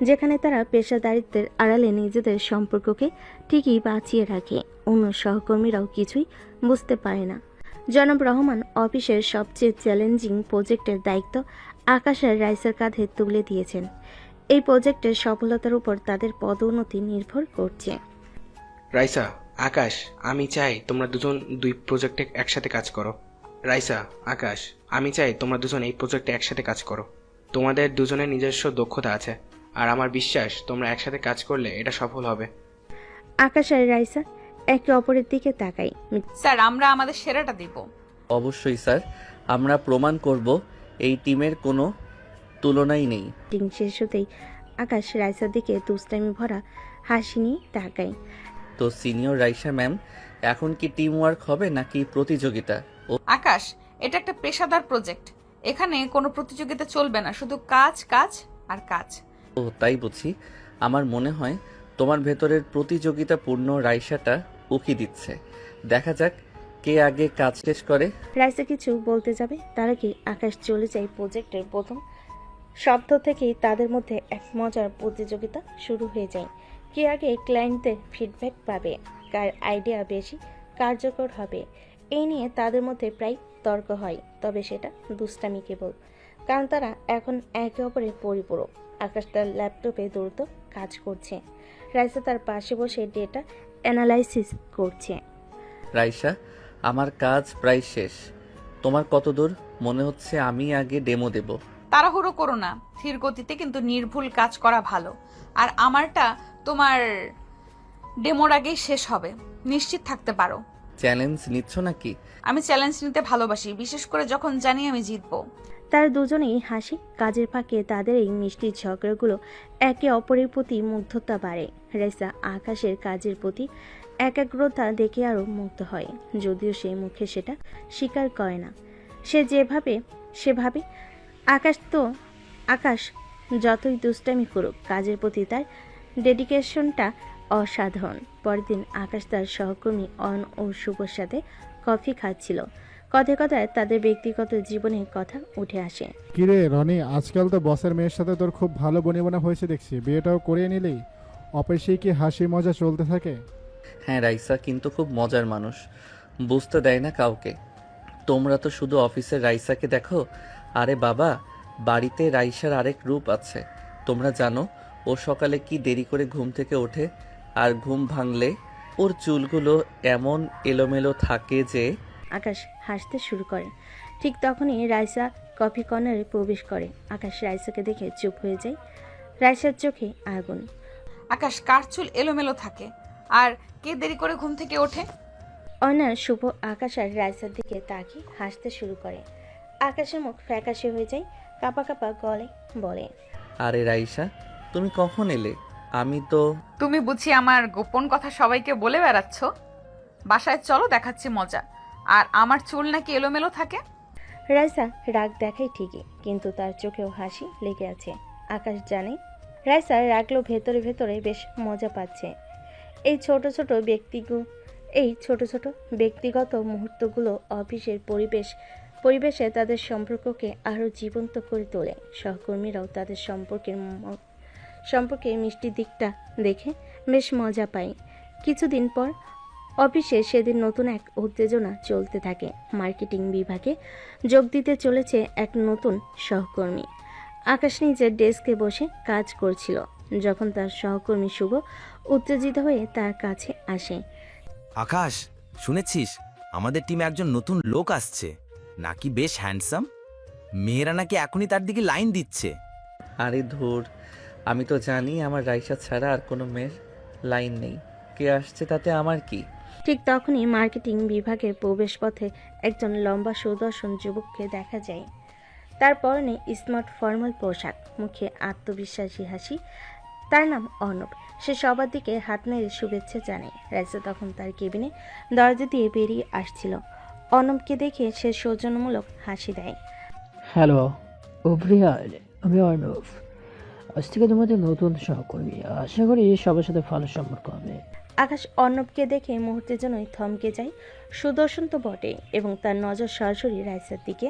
যেখানে তারা পেশাদারিত্বের আড়ালে নিজেদের সম্পর্ককে ঠিকই বাঁচিয়ে রাখে। অন্য সহকর্মীরাও কিছুই বুঝতে পারে না। জনাব রহমান অফিসের সবচেয়ে চ্যালেঞ্জিং প্রজেক্টের দায়িত্ব আকাশ আর রাইসার কাঁধে তুলে দিয়েছেন। এই প্রজেক্টের সফলতার উপর তাদের পদোন্নতি নির্ভর করছে। রাইসা, আকাশ, আমি চাই তোমরা দুজন দুই প্রজেক্টে একসাথে কাজ করো। রাইসা, আকাশ, আমি চাই তোমরা দুজন এই প্রজেক্টে একসাথে কাজ করো। তোমাদের দুজনের নিজস্ব দক্ষতা আছে, আর আমার বিশ্বাস তোমরা একসাথে কাজ করলে এটা সফল হবে। আকাশ আর রাইসা একে অপরের দিকে তাকায়। স্যার, আমরা আমাদের সেরাটা দিব। অবশ্যই স্যার, আমরা প্রমাণ করব এই টিমের কোনো তুলনাই নেই। মিটিং শেষ হতেই আকাশ রাইসার দিকে দুষ্টামি ভরা হাসি নিয়ে তাকায়। তো সিনিয়র রাইসা ম্যাম, এখন কি টিম ওয়ার্ক হবে নাকি প্রতিযোগিতা? ও আকাশ, এটা একটা পেশাদার প্রজেক্ট। এখানে কোনো প্রতিযোগিতা চলবে না, শুধু কাজ কাজ আর কাজ। ও তাই বুঝি। আমার মনে হয় তোমার ভেতরের প্রতিযোগিতাপূর্ণ রাইসাটা উকি দিচ্ছে। দেখা যাক কে আগে কাজ শেষ করে। রাইসা কিছু বলতে যাবে, তার আগে আকাশ চলে যায়। প্রজেক্টের প্রথম শব্দ থেকেই তাদের মধ্যে এক মজার প্রতিযোগিতা শুরু হয়ে যায়। কে আগে ক্লায়েন্টদের ফিডব্যাক পাবে, কার আইডিয়া বেশি কার্যকর হবে, এই নিয়ে তাদের মধ্যে প্রায় তর্ক হয়। তবে সেটা দুষ্টামি কেবল, কারণ তারা এখন একে অপরের পরিপূরক। আকাশ তার ল্যাপটপে দ্রুত কাজ করছে, রাইসা তার পাশে বসে ডেটা অ্যানালাইসিস করছে। রাইসা, আমার কাজ প্রায় শেষ। তোমার কত দূর? মনে হচ্ছে আমি আগে ডেমো দেব। তাড়াহুড়ো করো না, ধীর গতিতে কিন্তু নির্ভুল কাজ করা ভালো। আর আমারটা তোমার ডেমোর আগেই শেষ হবে, নিশ্চিত থাকতে পারো। চ্যালেঞ্জ নিচ্ছ নাকি? আমি চ্যালেঞ্জ নিতে ভালোবাসি, বিশেষ করে যখন জানি আমি জিতবো। তারা দুজনেই হাসি। কাজের ফাঁকে তাদের এই মিষ্টি ঝগড়াগুলো একে অপরের প্রতি মুগ্ধতা বাড়ে। রাইসা আকাশের কাজের প্রতি একাগ্রতা দেখে আরও মুগ্ধ হয়, যদিও সে মুখে সেটা স্বীকার করে না। সে যেভাবে সেভাবে আকাশ যতই দুষ্টামি করুক, কাজের প্রতি তার ডেডিকেশনটা অসাধারণ। পরের দিন আকাশ তার সহকর্মী অয়ন ও শুভর সাথে কফি খাচ্ছিল। কথায় কথায় তাদের ব্যক্তিগত জীবনের কথা উঠে আসে। কিরে রনি, আজকাল তো বসের মেয়ের সাথে তোর খুব ভালো বনিবনা হয়েছে দেখছি, বিয়েটাও করিয়ে নিলি। অফিসে কি হাসি মজা চলতে থাকে? হ্যাঁ রাইসা কিন্তু খুব মজার মানুষ, বুঝতে দেয় না কাউকে। তোমরা তো শুধু অফিসের রাইসাকে দেখো। আরে বাবা, বাড়িতে রাইসার আরেক রূপ আছে। তোমরা জানো ও সকালে কি দেরি করে ঘুম থেকে ওঠে, আর ঘুম ভাঙলে ওর চুলগুলো এমন এলোমেলো থাকে যে। আকাশ হাসতে শুরু করে। ঠিক তখনই রাইসা কফি কর্নারে প্রবেশ করে। আকাশ রাইসাকে দেখে চুপ হয়ে যায়। রাইসার চোখে আগুন। আকাশ, কার চুল এলোমেলো থাকে আর কে দেরি করে ঘুম থেকে ওঠে? অয়না শুভ আকাশ আর রাইসার দিকে তাকিয়ে হাসতে শুরু করে। আকাশের মুখ ফ্যাকাশে হয়ে যায়, কাঁপা কাঁপা গলে বলে, আরে রাইসা, তুমি কখন এলে? আমি তো। তুমি বুঝি আমার গোপন কথা সবাইকে বলে বেড়াচ্ছ? বাসায় চলো, দেখাচ্ছি মজা। আর আমার চুল নাকি এলোমেলো থাকে? রাইসা রাগ দেখায় ঠিকই, কিন্তু তার চোখেও হাসি লেগে আছে। আকাশ জানে রাইসা রাগলো ভেতরে ভেতরে বেশ মজা পাচ্ছে। এই ছোট ছোট ব্যক্তিগত মুহূর্তগুলো অফিসের পরিবেশে তাদের সম্পর্ককে আরও জীবন্ত করে তোলে। সহকর্মীরাও তাদের সম্পর্কের মিষ্টি দিকটা দেখে বেশ মজা পায়। কিছুদিন পর অফিসে সেদিন নতুন এক উত্তেজনা চলতে থাকে। মার্কেটিং বিভাগে যোগ দিতে চলেছে এক নতুন সহকর্মী। আকাশ নিজের ডেস্কে বসে কাজ করছিল যখন তার সহকর্মী শুভ উত্তেজিত হয়ে তার কাছে আসে। আকাশ, শুনেছিস আমাদের টিমে একজন নতুন লোক আসছে, নাকি বেশ হ্যান্ডসাম। মেয়েরা নাকি এখনই তার দিকে লাইন দিচ্ছে। আরে ধুর, আমি তো জানি আমার রাইসা ছাড়া আর কোনো মেয়ের লাইন নেই। কে আসছে তাতে আমার কি? ঠিক তখনই মার্কেটিং বিভাগের প্রবেশপথে একজন লম্বা সুদর্শন যুবককে দেখা যায়। তার পরনে স্মার্ট ফর্মাল পোশাক, মুখে আত্মবিশ্বাসী হাসি। তার নাম অর্ণব। সে সবার দিকে হাত নেড়ে শুভেচ্ছা জানায়। রাইসা তখন তার কেবিনে দরজা দিয়ে বেরিয়ে আসছিল। অর্ণবকে দেখে সে সৌজন্যমূলক হাসি দেয়। হ্যালো অভ্রিয়ার, আমি অর্ণব। আজ থেকে তোমাদের নতুন সহকর্মী। আশা করি সবার সাথে ভালো সম্পর্ক হবে। আকাশ অর্ণবকে দেখে মুহূর্তের জন্যই থমকে যায়। সুদর্শন তো বটে, এবং তার নজর সরাসরি রাইসার দিকে।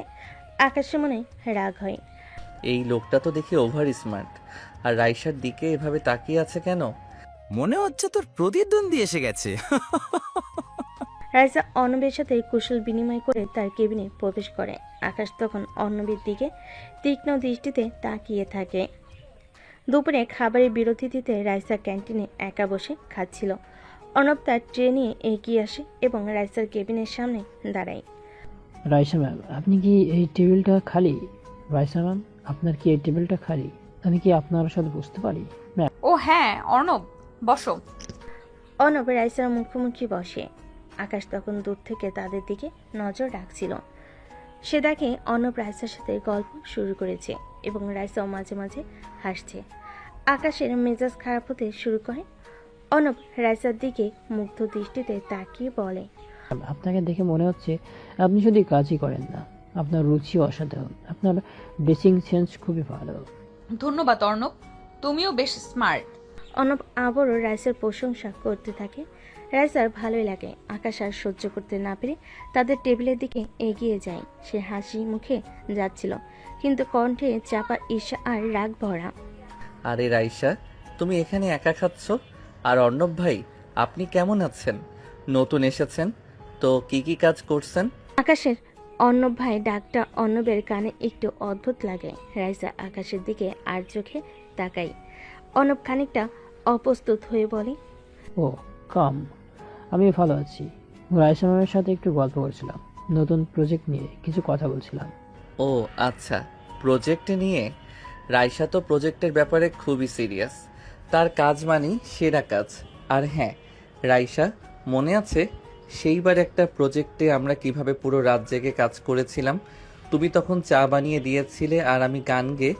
আকাশের মনে রাগ হয়। এই লোকটা তো দেখি ওভার স্মার্ট, আর রাইসার দিকে এভাবে তাকিয়ে আছে কেন? মনে হচ্ছে তোর প্রতিদ্বন্দ্বী এসে গেছে। রাইসা অর্ণবের সাথে কুশল বিনিময় করে তার কেবিনে প্রবেশ করে। আকাশ তখন অর্ণবের দিকে তীক্ষ্ণ দৃষ্টিতে তাকিয়ে থাকে। দুপুরে খাবারের বিরতি দিতে রাইসা ক্যান্টিনে একা বসে খাচ্ছিল। অর্ণব তার ট্রে নিয়ে এগিয়ে আসে এবং রাইসার কেবিনের সামনে দাঁড়ায়। রাইসা ম্যাম, আপনি কি এই টেবিলটা খালি? রাইসা ম্যাম, আপনার কি এই টেবিলটা খালি? আমি কি আপনার সাথে বসতে পারি ম্যাম? ও হ্যাঁ অর্ণব, বসো। অর্ণব রাইসার মুখোমুখি বসে। আকাশ তখন দূর থেকে তাদের দিকে নজর রাখছিল। সে দেখে অর্ণব রাইসার সাথে গল্প শুরু করেছে এবং রাইসাও মাঝে মাঝে হাসছে। আকাশের মেজাজ খারাপ হতে শুরু করে। অর্ণব রাইসার দিকে মুগ্ধ দৃষ্টিতে তাকিয়ে বলে, আপনাকে দেখে মনে হচ্ছে আপনি শুধু কাজই করেন না, আপনার রুচি অসাধারণ। আপনার ড্রেসিং সেন্স খুবই ভালো। ধন্যবাদ অর্ণব, তুমিও বেশ স্মার্ট। অর্ণব আবারও রাইসার প্রশংসা করতে থাকে। রাইসার ভালোই লাগে। আকাশ আর সহ্য করতে না পেরে তাদের টেবিলের দিকে এগিয়ে যায়। সে হাসি মুখে যাচ্ছিল, কিন্তু কণ্ঠে চাপা ঈর্ষা আর রাগ ভরা। আরে রাইসা, তুমি এখানে একা খাচ্ছ? আর অর্ণব ভাই, আপনি কেমন আছেন? নতুন এসেছেন তো কি কি কাজ করছেন? আকাশের অর্ণব ভাই ডাকটা অর্ণবের কানে একটু অদ্ভুত লাগে। রাইসা আকাশের দিকে আর চোখে তাকাই। অর্ণব খানিকটা অপ্রস্তুত হয়ে বলে, ও কাম, আমি ভালো আছি। রাইসা ম্যামের সাথে একটু গল্প করছিলাম, নতুন প্রজেক্ট নিয়ে কিছু কথা বলছিলাম। ও আচ্ছা, প্রজেক্ট নিয়ে? রাইসা তো প্রজেক্টের ব্যাপারে খুবই সিরিয়াস। তার কাজ মানে সেরা কাজ। আর হ্যাঁ রাইসা, মনে আছে সেইবার একটা প্রজেক্টে আমরা কিভাবে পুরো রাত জেগে কাজ করেছিলাম? তুমি তখন চা বানিয়ে দিয়েছিলে আর আমি গান গেয়ে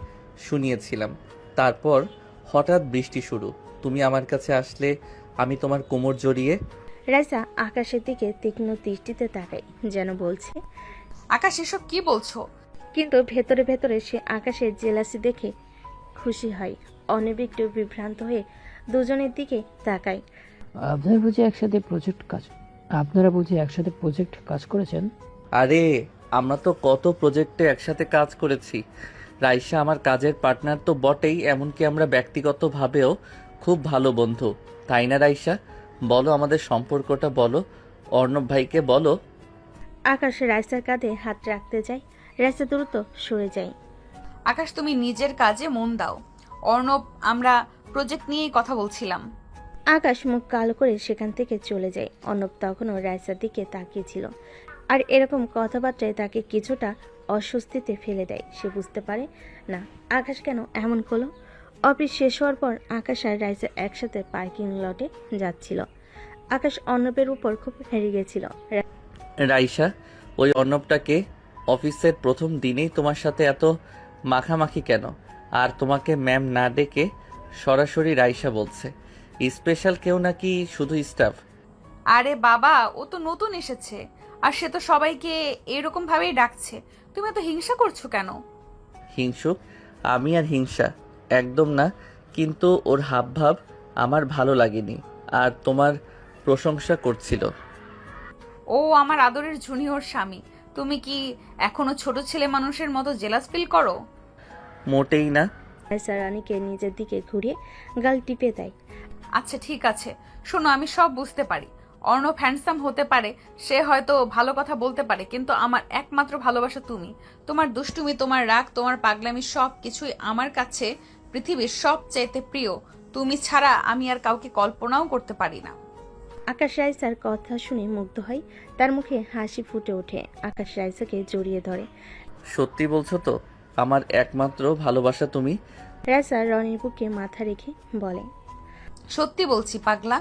শুনিয়েছিলাম। তারপর হঠাৎ বৃষ্টি শুরু। তুমি আমার কাছে আসলে, আমি তোমার কোমর জড়িয়ে। রাইসা আকাশের দিকে তীক্ষ্ণ দৃষ্টিতে তাকাই, যেন বলছে, আকাশ এসব কি বলছো? কিন্তু ভেতরে ভেতরে সে আকাশের জেলাসি দেখে খুশি হয়। অনেক একটু বিভ্রান্ত হয়ে দুজনের দিকে তাকায়। আপনারা বুঝি একসাথে প্রজেক্ট কাজ করেছেন? আরে আমরা তো কত প্রজেক্টে একসাথে কাজ করেছি। রাইসা আমার কাজের পার্টনার তো বটেই, এমনকি আমরা ব্যক্তিগতভাবেও খুব ভালো বন্ধু, তাই না রাইসা? বলো আমাদের সম্পর্কটা বলো, অর্ণব ভাইকে বলো। আকাশ রাইসার কাঁধে হাত রাখতে যায়। রাইসা দ্রুত সরে যায়। আকাশ তুমি নিজের কাজে মন দাও। অর্ণব, আমরা প্রজেক্ট নিয়েই কথা বলছিলাম। আকাশ মুখ কালো করে সেখান থেকে চলে যায়। অর্ণব তখনও রাইসার দিকে তাকিয়েছিল, আর এরকম কথাবার্তায় তাকে কিছুটা অস্বস্তিতে ফেলে দেয়। সে বুঝতে পারে না আকাশ কেন এমন করলো। অফিস শেষ হওয়ার পর আকাশ আর রাইসা একসাথে পার্কিং লটে যাচ্ছিল। আকাশ অর্ণবের উপর খুব হেরে গেছিল। রাইসা, ওই অর্ণবটাকে অফিসের প্রথম দিনেই তোমার সাথে এত মাখামাখি কেন? আর তোমাকে ম্যাম না ডেকে সরাসরি রাইসা বলছে। স্পেশাল কেউ নাকি শুধু স্টাফ? আরে বাবা, ও তো নতুন এসেছে আর সে তো সবাইকে এরকম ভাবেই ডাকছে। তুমি এত হিংসা করছো কেন? হিংসুক? আমি আর হিংসা একদম না, কিন্তু ওর হাবভাব আমার ভালো লাগেনি। আর তোমার প্রশংসা করছিল। ও আমার আদরের জুনিয়র স্বামী। তুমি কি এখনো ছোট ছেলে মানুষের মতো জেলাস ফিল করো? মোটেই না। রাইসা রানীকে নিজের দিকে ঘুরিয়ে গাল টিপে দেয়। আচ্ছা ঠিক আছে, শোনো, আমি সব বুঝতে পারি। অর্ণব হ্যান্ডসাম হতে পারে, সে হয়তো ভালো কথা বলতে পারে, কিন্তু আমার একমাত্র ভালোবাসা তুমি। তোমার দুষ্টুমি, তোমার রাগ, তোমার পাগলামি সব কিছুই আমার কাছে পৃথিবীর সবচাইতে প্রিয়। তুমি ছাড়া আমি আর কাউকে কল্পনাও করতে পারি না। আকাশ রাইসার কথা শুনে মুগ্ধ হয়, তার মুখে হাসি ফুটে ওঠে। আকাশ রাইসাকে জড়িয়ে ধরে। সত্যি বলছো তো? আমার একমাত্র ভালোবাসা তুমি? রাইসা রনির বুকে মাথা রেখে বলে, সত্যি বলছি পাগলা,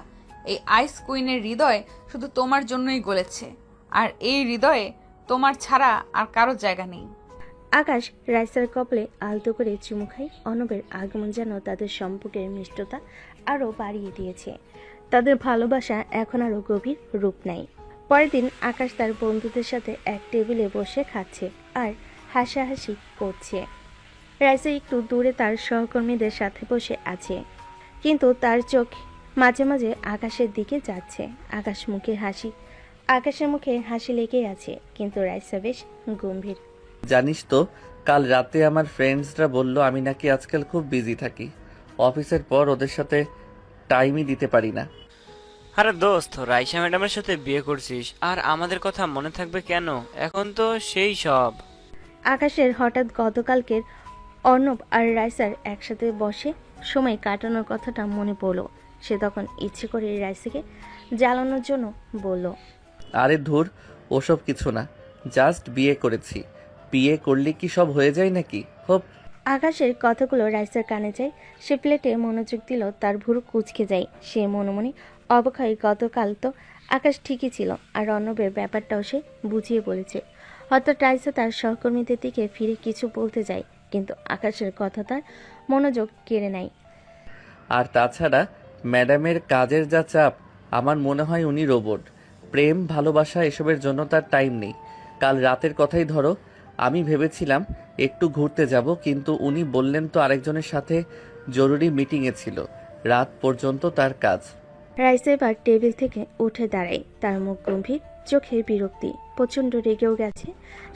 এই আইস কুইনের হৃদয় শুধু তোমার জন্যই গলেছে, আর এই হৃদয়ে তোমার ছাড়া আর কারো জায়গা নেই। আকাশ রাইসার কপালে আলতো করে চুমু খায়। অর্ণবের আগমন যেন তাদের সম্পর্কের মিষ্টতা আরও বাড়িয়ে দিয়েছে। তাদের ভালোবাসা এখন আরও গভীর রূপ নেয়। পরের দিন আকাশ তার বন্ধুদের সাথে এক টেবিলে বসে খাচ্ছে আর হাসাহাসি করছে। রাইসা একটু দূরে তার সহকর্মীদের সাথে বসে আছে, কিন্তু তার চোখ মাঝে মাঝে আকাশের দিকে যাচ্ছে। আকাশের মুখে হাসি লেগে আছে, কিন্তু রাইসা বেশ গম্ভীর। জানিস তো, কাল রাতে আমার ফ্রেন্ডসরা বলল আমি নাকি আজকাল খুব বিজি থাকি। অফিসের পর ওদের সাথে টাইমই দিতে পারি না। আরে দোস্ত, রাইসা ম্যাডামের সাথে বিয়ে করছিস আর আমাদের কথা মনে থাকবে কেন? এখন তো সেই সব। আকাশের হঠাৎ গতকালকের অর্ণব আর রাইসার একসাথে বসে সময় কাটানোর কথাটা মনে পড়ল। সে তখন ইচ্ছে করে রাইসাকে জ্বালানোর জন্য বলল, আরে ধুর, ওসব কিছু না, জাস্ট বিয়ে করেছি। বিয়ে করলে কি সব হয়ে যায় নাকি? হোপ। আকাশের কথাগুলো রাইসার কানে যায়। সে প্লেটে মনোযোগ দিল, তার ভুরু কুঁচকে যায়। সে মনে মনে অবাক হয়, গতকাল তো আকাশ ঠিকই ছিল, আর অর্ণবের ব্যাপারটাও সে বুঝিয়ে বলেছে। হয়তো রাইসা তার সহকর্মীদের দিকে ফিরে কিছু বলতে যায়, কিন্তু আকাশের কথা তার মনোযোগ কেড়ে নেয়। আর তাছাড়া ম্যাডামের কাজের যা চাপ, আমার মনে হয় উনি রোবট। প্রেম ভালোবাসা এসবের জন্য তার টাইম নেই। কাল রাতের কথাই ধরো, আমি ভেবেছিলাম একটু ঘুরতে যাব, কিন্তু উনি বললেন তো আরেকজনের সাথে জরুরি মিটিংয়ে ছিল। রাত পর্যন্ত তার কাজ। রাইসা এবার টেবিল থেকে উঠে দাঁড়ায়। তার মুখ গম্ভীর, চোখে বিরক্তি, প্রচণ্ড রেগেও গেছে।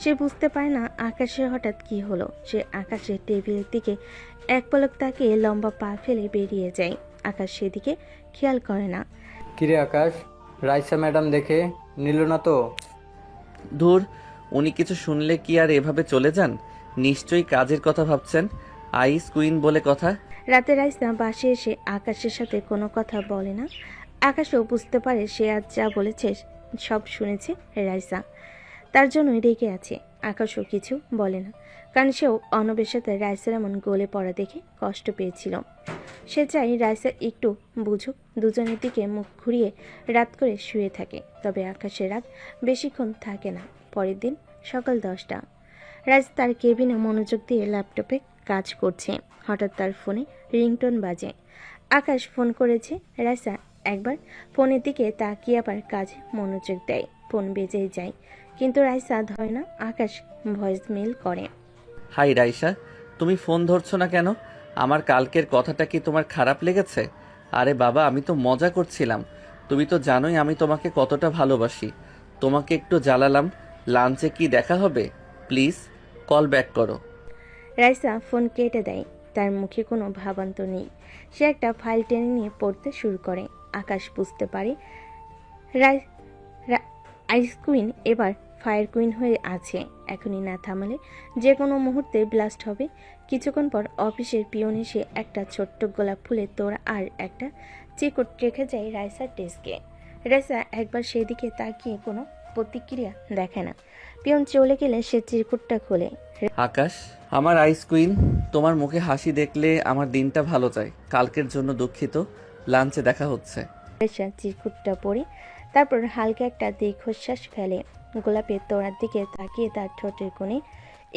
সে বুঝতে পারে না আকাশের হঠাৎ কি হলো। সে আকাশের টেবিলের দিকে এক পলক তাকিয়ে লম্বা পা ফেলে বেরিয়ে যায়। আকাশ সেদিকে খেয়াল করে না। কিরে আকাশ, রাইসা ম্যাডাম দেখে নিল না তো? ধুর, উনি কিছু শুনলে কি আর এভাবে চলে যান? নিশ্চয়ই কাজের কথা ভাবছেন। আইস কুইন বলে কথা। রাতে রাইসা বাসে এসে আকাশের সাথে কোনো কথা বলে না। আকাশও বুঝতে পারে সে আজ যা বলেছে সব শুনেছে রাইসা, তার জন্যই রেগে আছে। আকাশও কিছু বলে না, কারণ সেও অর্ণবের সাথে রাইসার এমন গলে পড়া দেখে কষ্ট পেয়েছিল। সে চাই রাইসা একটু বুঝুক, দুজনের দিকে মুখ ঘুরিয়ে রাত করে শুয়ে থাকে। তবে আকাশের রাত বেশিক্ষণ থাকে না। পরের দিন সকাল 10টা। রাইসা তার কেবিনে মনোযোগ দিয়ে ল্যাপটপে কাজ করছে। হঠাৎ তার ফোনে রিংটোন বাজে। আকাশ ফোন করেছে। রাইসা একবার ফোনের দিকে তাকিয়ে আবার কাজে মনোযোগ দেয়। ফোন বেজেই যায়, কিন্তু রাইসা ধরে না। আকাশ ভয়েস মেল করে, হাই রাইসা, তুমি ফোন ধরছো না কেন? আমার কালকের কথাটা কি তোমার খারাপ লেগেছে? আরে বাবা, আমি তো মজা করছিলাম। তুমি তো জানোই আমি তোমাকে কতটা ভালোবাসি। তোমাকে একটু জ্বালালাম। লাঞ্চে কি দেখা হবে? প্লিজ কল ব্যাক করো। রাইসা ফোন কেটে দেয়। তার মুখে কোনো ভাবান্তর নেই। সে একটা ফাইল টেনে নিয়ে পড়তে শুরু করে। আকাশ বুঝতে পারে আইস কুইন এবার ফায়ার কুইন হয়ে আছে। এখনই না থামলে যে কোনো মুহূর্তে ব্লাস্ট হবে। কিছুক্ষণ পর অফিসের পিয়ন এসে একটা ছোট্ট গোলাপ ফুলের তোড়া আর একটা চিকুট রেখে যায় রাইসার ডেস্কে। রাইসা একবার সেদিকে তাকিয়ে কোনো প্রতিক্রিয়া দেখে না। পিয়ন চলে গেলে সে চিরকুটটা খোলে। আকাশ, আমার আইস কুইন, তোমার মুখে হাসি দেখলে আমার দিনটা ভালো যায়। কালকের জন্য দুঃখিত, লাঞ্চে দেখা হচ্ছে। রাইসা চিরকুটটা পরে তারপর হালকা একটা দীর্ঘশ্বাস ফেলে। গোলাপের তোড়ার দিকে তাকিয়ে তার ঠোঁটের কোণে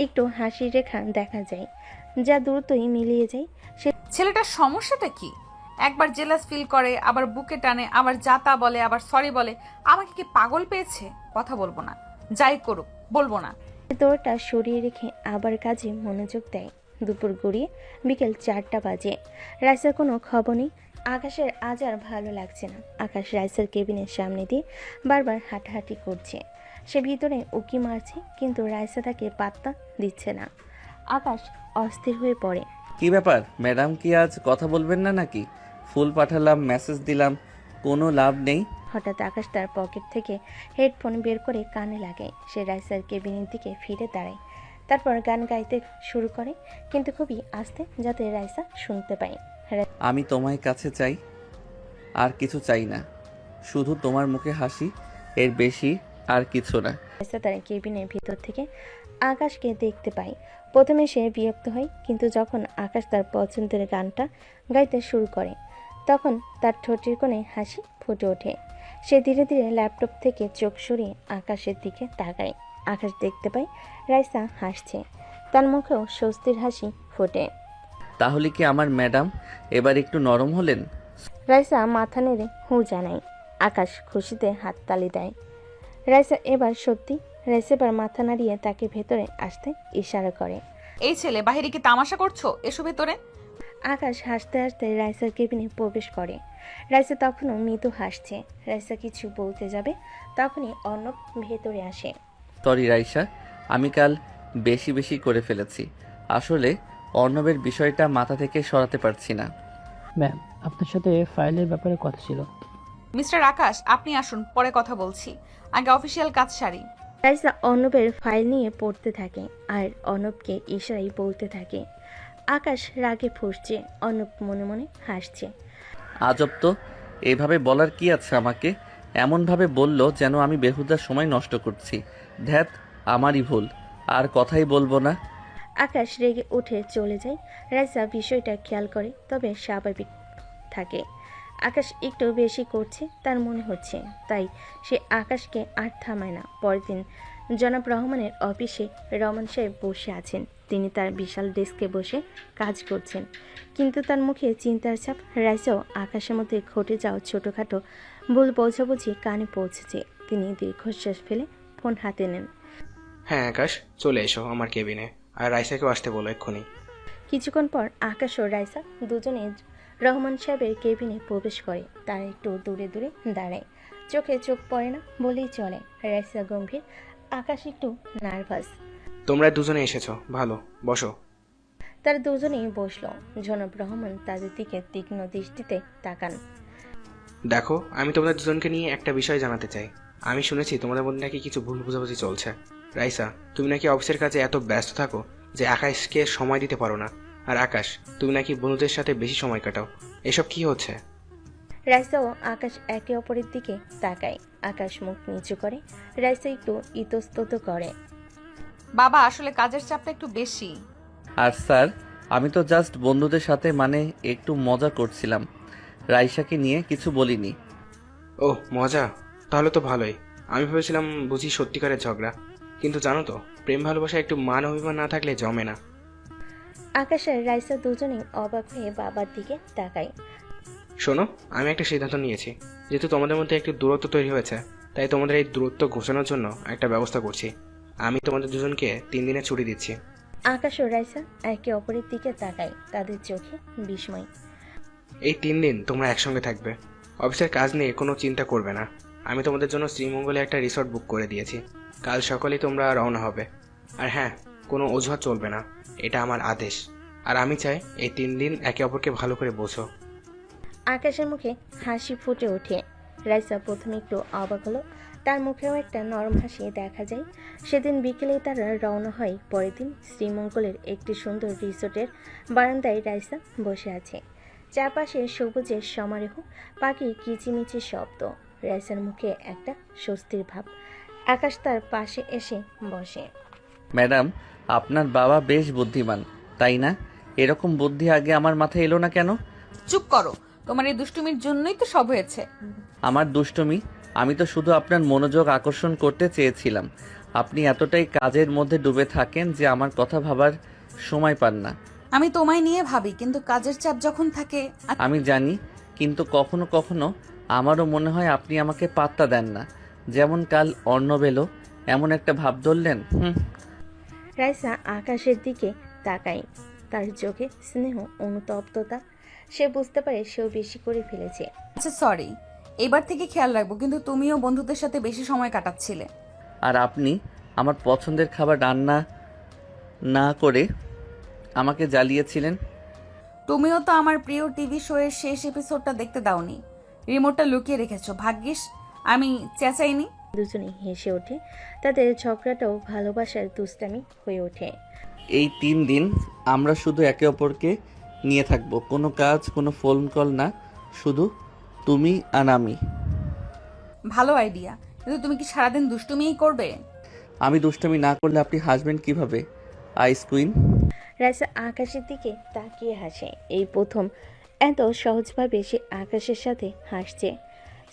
একটু হাসির রেখা দেখা যায়, যা দ্রুতই মিলিয়ে যায়। সে ছেলেটার সমস্যাটা কি? একবার জেলাস ফিল করে, আবার বুকে টানে, আবার যা তা বলে, আবার সরি বলে। আমাকে কি পাগল পেয়েছে? কথা বলবো না, যাই করুক বলবো না। তোড়াটা সরিয়ে রেখে আবার কাজে মনোযোগ দেয়। দুপুর গড়িয়ে বিকেল 4টা বাজে। রাইসার কোনো খবর নেই। আকাশের আজ আর ভালো লাগছে না। আকাশ রাইসার কেবিনের সামনে দিয়ে বারবার হাঁটাহাঁটি করছে। সে ভিতরে উকি মারছে, কিন্তু রাইসা তাকে পাত্তা দিচ্ছে না। আকাশ অস্থির হয়ে পড়ে। কি ব্যাপার ম্যাডাম, কি আজ কথা বলবেন না নাকি? ফুল পাঠালাম, মেসেজ দিলাম, কোনো লাভ নেই। হঠাৎ আকাশ তার পকেট থেকে হেডফোন বের করে কানে লাগায়। সে রাইসার কেবিনের দিকে ফিরে দাঁড়ায়, তারপর গান গাইতে শুরু করে, কিন্তু খুবই আস্তে, যাতে রাইসা শুনতে পায়। আমি তোমায় কাছে চাই, আর কিছু চাই না, শুধু তোমার মুখে হাসি, এর বেশি আর কিছু না। রাইসা তার কেবিনের ভিতর থেকে আকাশকে দেখতে পায়। প্রথমে সে বিরক্ত হয়, কিন্তু যখন আকাশ তার পছন্দের গানটা গাইতে শুরু করে, তখন তার ঠোঁটের কোণে হাসি ফুটে ওঠে। সে ধীরে ধীরে ল্যাপটপ থেকে চোখ সরিয়ে আকাশের দিকে তাকায়। আকাশ দেখতে পায় রাইসা হাসছে, তার মুখেও স্বস্তির হাসি ফোটে। তাহলে কি আমার ম্যাডাম এবার একটু নরম হলেন? রাইসা মাথা নেড়ে হু জানায়। আকাশ খুশিতে হাততালি দেয়। রাইসা এবার মাথা নাড়িয়ে তাকে ভেতরে আসতে ইশারা করে। এই ছেলে, বাহিরে কি তামাশা করছো? এসো ভেতরে। আকাশ হাসতে হাসতে রাইসার কেবিনে প্রবেশ করে। রাইসা তখনও মৃদু হাসছে। রাইসা কিছু বলতে যাবে, তখনই অর্ণব ভেতরে আসে। সরি রাইসা, আমি কাল বেশি বেশি করে ফেলেছি। আসলে অর্ণবের বিষয়টা মাথা থেকে সরাতে পারছি না। ম্যাম, আপনার সাথে ফাইলের ব্যাপারে কথা ছিল। মিস্টার আকাশ, আপনি আসুন, পরে কথা বলছি, আগে অফিসিয়াল কাজ সারি। রাইসা অর্ণবের ফাইল নিয়ে পড়তে থাকে আর অর্ণবকে ইশারায় বলতে থাকে। আকাশ রাগে ফুঁসছে, অর্ণব মনে মনে হাসছে। আজব তো, এভাবে বলার কি আছে আমাকে? এমনভাবে বলল যেন আমি বেহুদা সময় নষ্ট করছি। ধ্যাত, আমারই ভুল, আর কথাই বলবো না। আকাশ রেগে উঠে চলে যায়। রাইসা বিষয়টা খেয়াল করে, তবে স্বাভাবিক থাকে। আকাশ একটু বেশি করছে তার মনে হচ্ছে, তাই সে আকাশকে আর থামায় না। পরের দিন জনাব রহমানের অফিসে রহমান সাহেব বসে আছেন। তিনি তার বিশাল ডেস্কে বসে কাজ করছেন, কিন্তু তার মুখে চিন্তার ছাপ। রাইসাও আকাশের মধ্যে ঘটে যাওয়া ছোটোখাটো ভুল বোঝাবুঝি কানে পৌঁছেছে। তিনি দীর্ঘশ্বাস ফেলে ফোন হাতে নেন। হ্যাঁ আকাশ, চলে এসো আমার কেবিনে, আর রাইসাকেও আসতে বলো এক্ষুনি। কিছুক্ষণ পর আকাশ ও রাইসা দুজনে রহমান সাহেবের কেবিনে প্রবেশ করে। তারা একটু দূরে দূরে দাঁড়ায়, চোখে চোখ পড়ে না বলেই চলে। রাইসা গম্ভীর, আকাশ একটু নার্ভাস। তোমরা দুজনে এসেছো, ভালো, বসো। তারা দুজনেই বসলো। জনাব রহমান তাদের দিকে তীক্ষ্ণ দৃষ্টিতে তাকান। দেখো, আমি তোমাদের দুজনকে নিয়ে একটা বিষয় জানাতে চাই। আমি শুনেছি তোমাদের মধ্যে নাকি কিছু ভুল বোঝাবুঝি চলছে। রাইসা, তুমি নাকি অফিসের কাজে এত ব্যস্ত থাকো যে আকাশকে সময় দিতে পারো না। আর আকাশ, তুমি নাকি বন্ধুদের সাথে বেশি সময় কাটাও। এসব কি হচ্ছে? রাইসা ও আকাশ একে অপরের দিকে তাকায়। আকাশ মুখ নিচু করে, রাইসা একটু ইতস্তত করে। বাবা, আসলে কাজের চাপটা একটু বেশি। আর স্যার, আমি তো জাস্ট বন্ধুদের সাথে একটু মজা করছিলাম, রাইসাকে নিয়ে কিছু বলিনি। ও মজা, তাহলে তো ভালোই। আমি ভেবেছিলাম বুঝি সত্যিকারের ঝগড়া। কিন্তু জানো তো, প্রেম ভালোবাসা একটু মান অভিমান না থাকলে জমে না। আকাশ আর রাইসা দুজনেই অবাক হয়ে বাবার দিকে তাকায়। শোনো, আমি একটা সিদ্ধান্ত নিয়েছি। যেহেতু তোমাদের মধ্যে একটু দূরত্ব তৈরি হয়েছে, তাই তোমাদের এই দূরত্ব ঘোষণার জন্য একটা ব্যবস্থা করছি। আমি তোমাদের দুজনকে 3 দিনের ছুটি দিচ্ছি। আকাশ ও রাইসা একে অপরের দিকে তাকায়, তাদের চোখে বিস্ময়। এই 3 দিন তোমরা একসঙ্গে থাকবে। অফিসের কাজ নিয়ে কোনো চিন্তা করবে না। আমি তোমাদের জন্য শ্রীমঙ্গলে একটা রিসর্ট বুক করে দিয়েছি। কাল সকালেই তোমরা রওনা হবে। আর হ্যাঁ, কোনো অজুহাত চলবে না, এটা আমার আদেশ। আর আমি চাই এই 3 দিন একে অপরকে ভালো করে বোঝো। আকাশের মুখে হাসি ফুটে ওঠে। রাইসা প্রথমে একটু অবাক হলো, তার মুখেও একটা নরম হাসি দেখা যায়। সেদিন বিকেলে তারা রওনা হয়। পরের দিন শ্রীমঙ্গলের একটি সুন্দর রিসোর্টের বারান্দায় রাইসা বসে আছে। চারপাশে সবুজের সমারোহ, পাখির কিচিমিচি শব্দ। রাইসার মুখে একটা স্বস্তির ভাব। আকাশ তার পাশে এসে বসে। ম্যাডাম, আপনার বাবা বেশ বুদ্ধিমান, তাই না? এরকম বুদ্ধি আগে আমার মাথায় এলো না কেন? চুপ করো, তোমার এই দুষ্টুমির জন্যই তো সব হয়েছে। আমার দুষ্টুমি? আমি তো শুধু আপনার মনোযোগ আকর্ষণ করতে চেয়েছিলাম। আপনি এতটাই কাজের মধ্যে ডুবে থাকেন যে আমার কথা ভাবার সময় পান না। আমি তোমায় নিয়ে ভাবি, কিন্তু কাজের চাপ যখন থাকে। আমি জানি, কিন্তু কখনো কখনো আমারও মনে হয় আপনি আমাকে পাত্তা দেন না। যেমন কাল অর্ণব এলো, এমন একটা ভাব ধরলেন। রাইসা আকাশের দিকে তাকায়, তার চোখে স্নেহ অনুতপ্ততা। সে বুঝতে পারে সেও বেশি করে ফেলেছে। আচ্ছা সরি, এবার থেকে খেয়াল রাখবো। কিন্তু তুমিও বন্ধুদের সাথে বেশি সময় কাটাচ্ছিলে। আর আপনি আমার পছন্দের খাবার রান্না না করে আমাকে জ্বালিয়েছিলেন। তুমিও তো আমার প্রিয় টিভি শো এর শেষ এপিসোডটা দেখতে দাওনি। রিমোটটা লুকিয়ে রেখেছো, ভাগ্যিস আমি চেঁচাইনি। দুজনেই হেসে ওঠে। তাদের ঝগড়াটাও ভালোবাসার দুষ্টামি হয়ে ওঠে। এই 3 দিন আমরা শুধু একে অপরকে নিয়ে থাকবো, কোনো কাজ, কোনো ফোন কল না, শুধু তুমি আর আমি। ভালো আইডিয়া, কিন্তু তুমি কি সারাদিন দুষ্টুমিই করবে? আমি দুষ্টামি না করলে আপনি হাসবেন কিভাবে, আইস কুইন? রাইসা আকাশের দিকে তাকিয়ে হাসে। এই প্রথম এত সহজভাবে সে আকাশের সাথে হাসছে।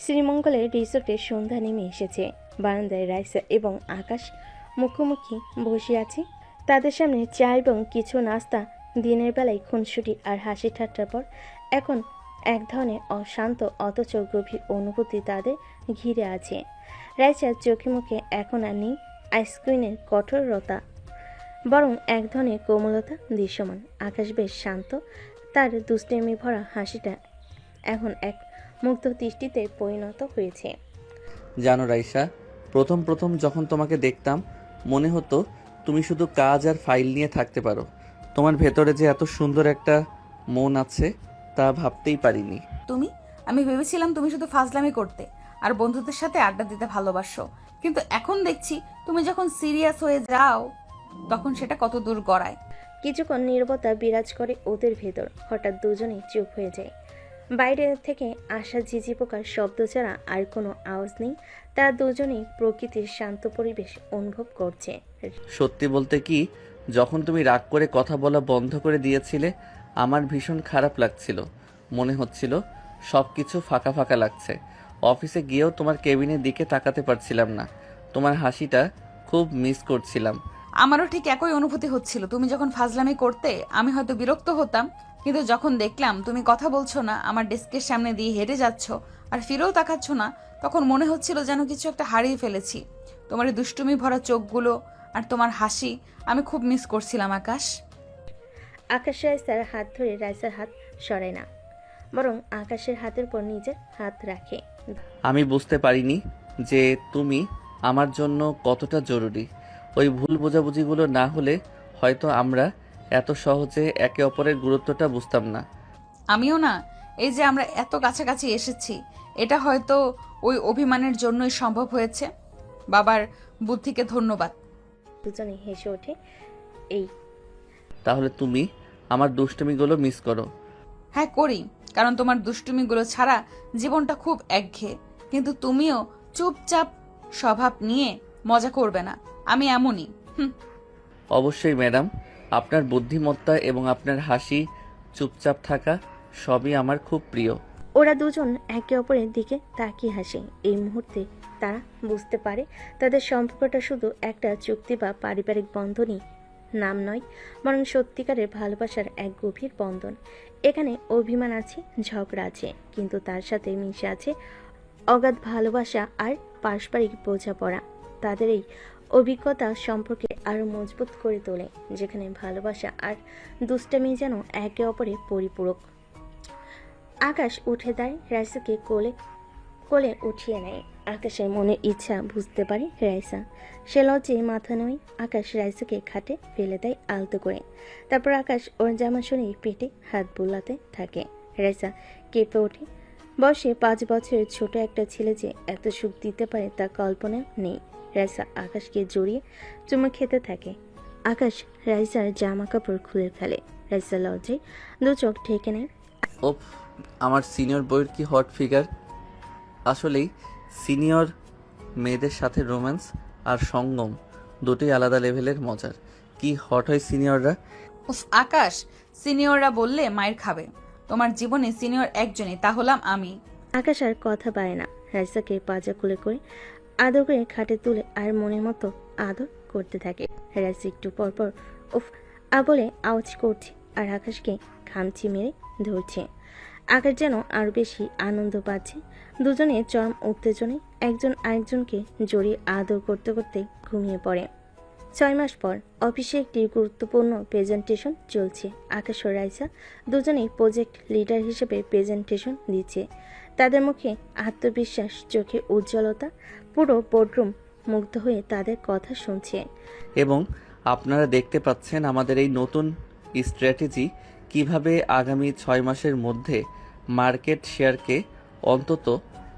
শ্রীমঙ্গলের রিসোর্টে সন্ধ্যা নেমে এসেছে। বারান্দায় রাইসা এবং আকাশ মুখোমুখি বসে আছে। তাদের সামনে চা এবং কিছু নাস্তা। দিনের বেলায় খুনসুটি আর হাসি ঠাট্টার পর এখন এক ধরনের অশান্ত অথচ গভীর অনুভূতি তাদের ঘিরে আছে। রাইসার চোখে মুখে এখন আর নেই আইসক্রিমের কঠোরতা, বরং এক ধরনের কোমলতা দৃশ্যমান। আকাশ বেশ শান্ত, তার দুষ্টেমি ভরা হাসিটা এখন এক মুগ্ধ দৃষ্টিতে পরিণত হয়েছে। জানো রাইসা, প্রথম প্রথম যখন তোমাকে দেখতাম মনে হতো তুমি শুধু কাজ আর ফাইল নিয়ে থাকতে পারো। তোমার ভেতরে যে এত সুন্দর একটা মন আছে তা ভাবতেই পারিনি। আমি ভেবেছিলাম তুমি শুধু ফাজলামি করতে আর বন্ধুদের সাথে আড্ডা দিতে ভালোবাসো, কিন্তু এখন দেখছি তুমি যখন সিরিয়াস হয়ে যাও তখন সেটা কত দূর গড়ায়। কিছুক্ষণ নীরবতা বিরাজ করে ওদের ভেতর। হঠাৎ দুজনেই চুপ হয়ে যায়। বাইরে থেকে আসা ঝিঝি পোকার শব্দ ছাড়া আর কোনো আওয়াজ নেই। তারা দুজনেই প্রকৃতির শান্ত পরিবেশ অনুভব করছে। সত্যি বলতে কি, যখন তুমি রাগ করে কথা বলা বন্ধ করে দিয়েছিলে আমার ভীষণ খারাপ লাগছিল। মনে হচ্ছিল সব কিছু ফাঁকা ফাঁকা লাগছে। অফিসে গিয়েও তোমার কেবিনের দিকে তাকাতে পারছিলাম না। তোমার হাসিটা খুব মিস করছিলাম। আমারও ঠিক একই অনুভূতি হচ্ছিল। তুমি যখন ফাজলামি করতে আমি হয়তো বিরক্ত হতাম, কিন্তু যখন দেখলাম তুমি কথা বলছো না, আমার ডেস্কের সামনে দিয়ে হেঁটে যাচ্ছ আর ফিরেও তাকাচ্ছ না, তখন মনে হচ্ছিল যেন কিছু একটা হারিয়ে ফেলেছি। তোমার এই দুষ্টুমি ভরা চোখগুলো আর তোমার হাসি আমি খুব মিস করছিলাম আকাশ। আকাশ রাইসার হাত ধরে রাইসার হাত সরায় না, বরং আকাশের হাতের উপর নিজের হাত রাখে। আমি বুঝতে পারিনি যে তুমি আমার জন্য কতটা জরুরি। ওই ভুল বোঝাবুঝিগুলো না হলে হয়তো আমরা এত সহজে একে অপরের গুরুত্বটা বুঝতাম না। আমিও না, এই যে আমরা এত কাছাকাছি এসেছি এটা হয়তো ওই অভিমানের জন্যই সম্ভব হয়েছে। বাবার বুদ্ধিকে ধন্যবাদ। দুজনে হেসে ওঠে। এই তাহলে তুমি আমার দুষ্টুমিগুলো মিস করো? হ্যাঁ করি, কারণ তোমার দুষ্টুমিগুলো ছাড়া জীবনটা খুব একঘেয়ে। কিন্তু তুমিও চুপচাপ স্বভাব নিয়ে মজা করবে না, আমি এমনই। অবশ্যই ম্যাডাম, আপনার বুদ্ধিমত্তা এবং আপনার হাসি, চুপচাপ থাকা সবই আমার খুব প্রিয়। ওরা দুজন একে অপরের দিকে তাকিয়ে হাসে। এই মুহূর্তে তারা বুঝতে পারে তাদের সম্পর্কটা শুধু একটা চুক্তি বা পারিবারিক বন্ধনই নাম নয়, বরং সত্যিকারের ভালোবাসার এক গভীর বন্ধন। এখানে অভিমান আছে, ঝগড়া আছে, কিন্তু তার সাথে মিশে আছে অগাধ ভালোবাসা আর পারস্পরিক বোঝাপড়া। তাদের এই অভিজ্ঞতা সম্পর্কে আরও মজবুত করে তোলে, যেখানে ভালোবাসা আর দুষ্টামি যেন একে অপরের পরিপূরক। আকাশ উঠে দাঁড়ায়, রাইসাকে কোলে কোলে উঠিয়ে নেয়। আকাশের মনের ইচ্ছা বুঝতে পারে রাইসা। সে লজ্জায় মাথা নয়। আকাশ রাইসাকে খাটে ফেলে দেয় আলতো করে। তারপর আকাশ ওর জামা সরিয়ে পেটে হাত বুলাতে থাকে। রাইসা কেঁপে ওঠে। বয়সে 5 বছরের ছোট একটা ছেলে যে এত সুখ দিতে পারে তা কল্পনা নেই। রাইসা আকাশকে জড়িয়ে চুমু খেতে থাকে। আকাশ রাইসার জামা কাপড় খুলে ফেলে। রাইসা লজ্জায় 2 চোখ ঢেকে নেয়। ওপ, আমার সিনিয়র বইয়ের কি হট ফিগার! আসলেই সিনিয়র মেয়েদের সাথে রোম্যান্স আর সঙ্গম দুটোই আলাদা লেভেলের মজার। কি হট হয় সিনিয়ররা! উফ আকাশ, সিনিয়ররা বললে মায়ের খাবে। তোমার জীবনে সিনিয়র একজনই, তা হলাম আমি। আকাশ আর কথা পায় না। রাইসাকে পাজা খুলে করে আদর করে খাটে তুলে আর মনের মতো আদর করতে থাকে। রাইসা একটু পরপর উফ বলে আওয়াজ করছে আর আকাশকে খামচি মেরে ধরছে। আকাশ যেন আরো বেশি আনন্দ পাচ্ছে। দুজনে চরম উত্তেজনায় একজন আরেকজনকে জড়িয়ে আদর করতে করতে ঘুমিয়ে পড়ে। 6 মাস পর অফিসে একটি গুরুত্বপূর্ণ প্রেজেন্টেশন চলছে। আকাশ ও রাইসা দুজনেই প্রজেক্ট লিডার হিসেবে প্রেজেন্টেশন দিচ্ছে। তাদের মুখে আত্মবিশ্বাস, চোখে উজ্জ্বলতা, পুরো বোর্ডরুম মুগ্ধ হয়ে তাদের কথা শুনছে। এবং আপনারা দেখতে পাচ্ছেন আমাদের এই নতুন স্ট্র্যাটেজি কিভাবে আগামী 6 মাসের মধ্যে মার্কেট শেয়ারকে অন্তত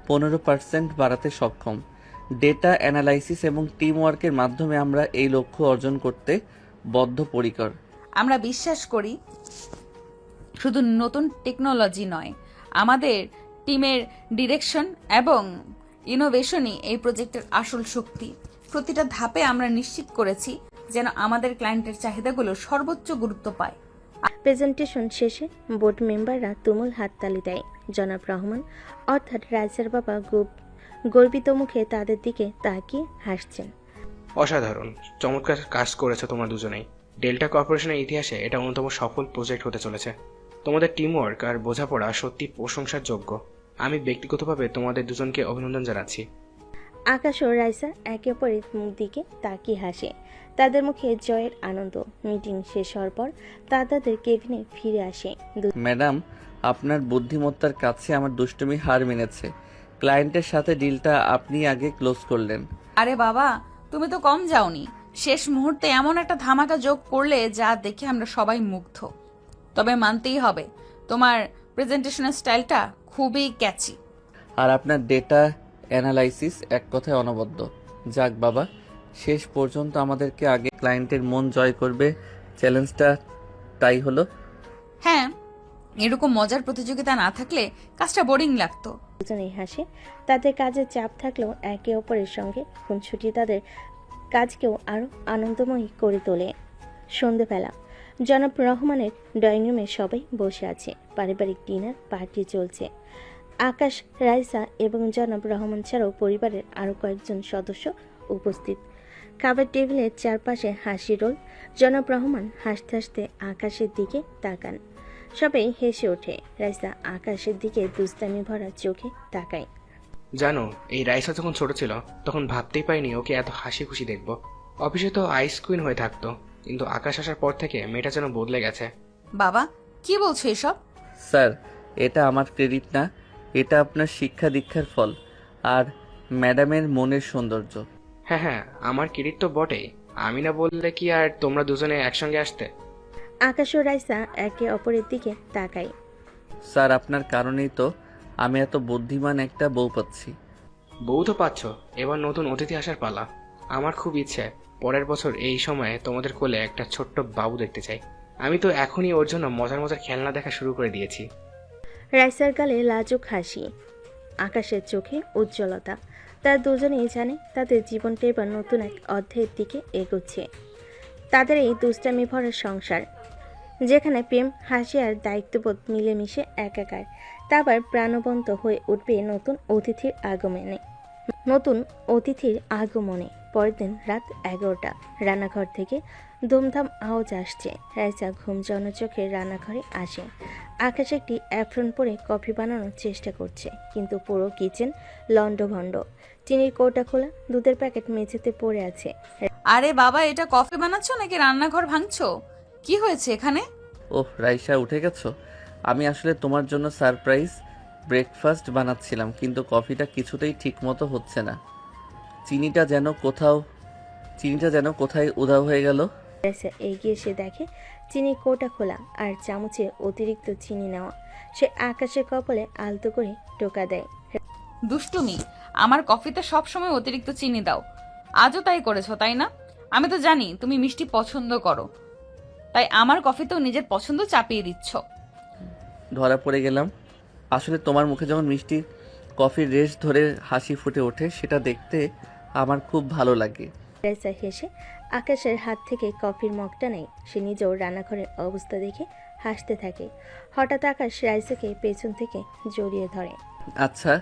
15% বাড়াতে সক্ষম। ডেটা অ্যানালাইসিস এবং টিম ওয়ার্কের মাধ্যমে আমরা এই লক্ষ্য অর্জন করতে বদ্ধপরিকর। আমরা বিশ্বাস করি শুধু নতুন টেকনোলজি নয়, আমাদের টিমের ডিরেকশন এবং ইনোভেশনই এই প্রজেক্টের আসল শক্তি। প্রতিটা ধাপে আমরা নিশ্চিত করেছি যেন আমাদের ক্লায়েন্টের চাহিদাগুলো সর্বোচ্চ গুরুত্ব পায়। প্রেজেন্টেশন শেষে বোর্ড মেম্বাররা তুমুল হাততালি দেয়। জনাব রহমান অর্থাৎ রাইসার বাবা গর্বিত মুখে তাদের দিকে তাকিয়ে হাসছেন। অসাধারণ, চমৎকার কাজ করেছো তোমরা দুজনেই। ডেল্টা কর্পোরেশনের ইতিহাসে এটা অন্যতম সফল প্রজেক্ট হতে চলেছে। তোমাদের টিমওয়ার্ক আর বোঝাপড়া সত্যি প্রশংসার যোগ্য। আমি ব্যক্তিগতভাবে তোমাদের দুজনকে অভিনন্দন জানাচ্ছি। আকাশ ও রাইসা একে অপরের দিকে তাকিয়ে হাসে। তাদের মুখে জয়ের আনন্দ। মিটিং শেষ হওয়ার পর তাদের কেবিনে ফিরে আসে। ম্যাডাম, আপনার বুদ্ধিমত্তার কাছে আমার দুষ্টুমি হার মেনেছে। ক্লায়েন্টের সাথে ডিলটা আপনি আগে ক্লোজ করলেন। আরে বাবা, তুমি তো কম যাওনি। শেষ মুহূর্তে এমন একটা ধামাকা যোগ করলে যা দেখে আমরা সবাই মুগ্ধ। তবে মানতেই হবে, তোমার প্রেজেন্টেশনের স্টাইলটা খুবই ক্যাচি। আর আপনার ডেটা অ্যানালাইসিস এক কথায় অনবদ্য। যাক বাবা, শেষ পর্যন্ত আমাদেরকে আগে ক্লায়েন্টের মন জয় করবে চ্যালেঞ্জটা তাই হলো। হ্যাঁ, এরকম মজার প্রতিযোগিতা না থাকলে কাজটা বোরিং লাগতো। দুজনেই হাসে। তাদের কাজের চাপ থাকলেও একে অপরের সঙ্গে খুনসুটি তাদের কাজকেও আরও আনন্দময়ী করে তোলে। সন্ধেবেলা জনাব রহমানের ড্রয়িং রুমে সবাই বসে আছে। পারিবারিক ডিনার পার্টি চলছে। আকাশ, রাইসা এবং জনাব রহমান ছাড়াও পরিবারের আরও কয়েকজন সদস্য উপস্থিত। খাবার টেবিলের চারপাশে হাসি রোল। জনাব রহমান হাসতে হাসতে আকাশের দিকে তাকান। সবাই হেসে ওঠে। রাইসা আকাশের দিকে দুস্তামি ভরা চোখে তাকায়। জানো, এই রাইসা যখন ছোট ছিল তখন ভাবতেই পারিনি ওকে এত হাসি খুশি দেখবো। অফিসে তো আইস কুইন হয়ে থাকতো, কিন্তু আকাশ আসার পর থেকে মেয়েটা যেন বদলে গেছে। বাবা, কি বলছো এসব? স্যার, এটা আমার ক্রেডিট না, এটা আপনার শিক্ষা দীক্ষার ফল আর ম্যাডামের মনের সৌন্দর্য। হ্যাঁ হ্যাঁ, আমার ক্রেডিট তো বটেই। আমি না বললে কি আর তোমরা দুজনে একসঙ্গে আসতে? আকাশ ও রাইসা একে অপরের দিকে তাকায়। স্যার, আপনার কারণেই তো আমি এত বুদ্ধিমান একটা বউ পাচ্ছি। বউ তো পাচ্ছ, এবার নতুন অতিথি আসার পালা। আমার খুব ইচ্ছে পরের বছর এই সময়ে তোমাদের কোলে একটা ছোট্ট বাবু দেখতে চাই। আমি তো এখনই ওর জন্য মজার মজার খেলনা দেখা শুরু করে দিয়েছি। রাইসার গালে লাজুক হাসি, আকাশের চোখে উজ্জ্বলতা। তারা দুজনেই জানে তাদের জীবনটা এবার নতুন এক অধ্যায়ের দিকে এগোচ্ছে। তাদের এই দুষ্টামি ভরা সংসার, যেখানে প্রেম, হাসি আর দায়িত্ববোধ মিলেমিশে একাকার, তা আবার প্রাণবন্ত হয়ে উঠবে নতুন অতিথির আগমনে। পরের দিন রাত 11টা। রান্নাঘর থেকে ধুমধাম আওয়াজ আসছে। রাইসা ঘুম জন্য চোখে রান্নাঘরে আসে। আকাশ একটি অ্যাপ্রন পরে কফি বানানোর চেষ্টা করছে, কিন্তু পুরো কিচেন লন্ডভন্ড। চিনির কৌটা খোলা, দুধের প্যাকেট মেঝেতে পড়ে আছে। আরে বাবা, এটা কফি বানাচ্ছো নাকি রান্নাঘর ভাঙছো? কি হয়েছে এখানে? ওহ রাইসা, উঠে গেছো? আমি আসলে তোমার জন্য সারপ্রাইজ ব্রেকফাস্ট বানাচ্ছিলাম, কিন্তু কফিটা কিছুতেই ঠিক মতো হচ্ছে না। চিনিটা যেন কোথায় উধাও হয়ে গেল। রাইসা এগিয়ে এসে দেখে চিনির কৌটা খোলা আর চামচে অতিরিক্ত চিনি নেওয়া। সে আকাশের কপালে আলতো করে টোকা দেয়। দুষ্টুমি, আমার কফিতে সবসময় অতিরিক্ত চিনি দাও। আজও তাই করেছো, তাই না? আমি তো জানি তুমি মিষ্টি পছন্দ করো, তাই আমার কফিতেও নিজের পছন্দ চাপিয়ে দিচ্ছ। ধরা পড়ে গেলাম। আসলে তোমার মুখে যখন মিষ্টি কফির রেশ ধরে হাসি ফুটে ওঠে, সেটা দেখতে আমার খুব ভালো লাগে। রাইসা হেসে আকাশের হাত থেকে কফির মগটা নেয়। সে নিজেও রান্নাঘরের অবস্থা দেখে হাসতে থাকে। হঠাৎ আকাশ রাইসাকে পেছন থেকে জড়িয়ে ধরে। আচ্ছা,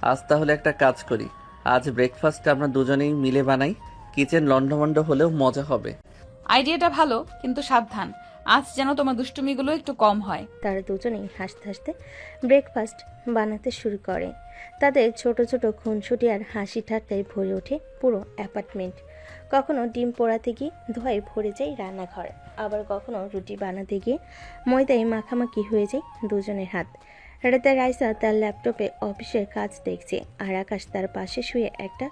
আজ তাহলে একটা কাজ করি। আজ ব্রেকফাস্টটা আমরা দুজনেই মিলে বানাই। কিচেন লন্ডভন্ড হলেও মজা হবে। আইডিয়াটা ভালো, কিন্তু সাবধান, আজ যেন তোমার দুষ্টুমিগুলো একটু কম হয়। তারা দুজনেই হাসতে হাসতে ব্রেকফাস্ট বানাতে শুরু করে। তাদের ছোট ছোট খুনসুটি আর হাসি ঠাট্টায় ভরে ওঠে পুরো অ্যাপার্টমেন্ট। কখনো ডিম পোড়াতে গিয়ে ধোঁয়ায় ভরে যায় রান্নাঘর, আবার কখনো রুটি বানাতে গিয়ে ময়দায় মাখামাখি হয়ে যায় দুজনের হাত। রাতে রাইসা তার ল্যাপটপে অফিসের কাজ দেখছে, আর আকাশ তার পাশে শুয়ে একটা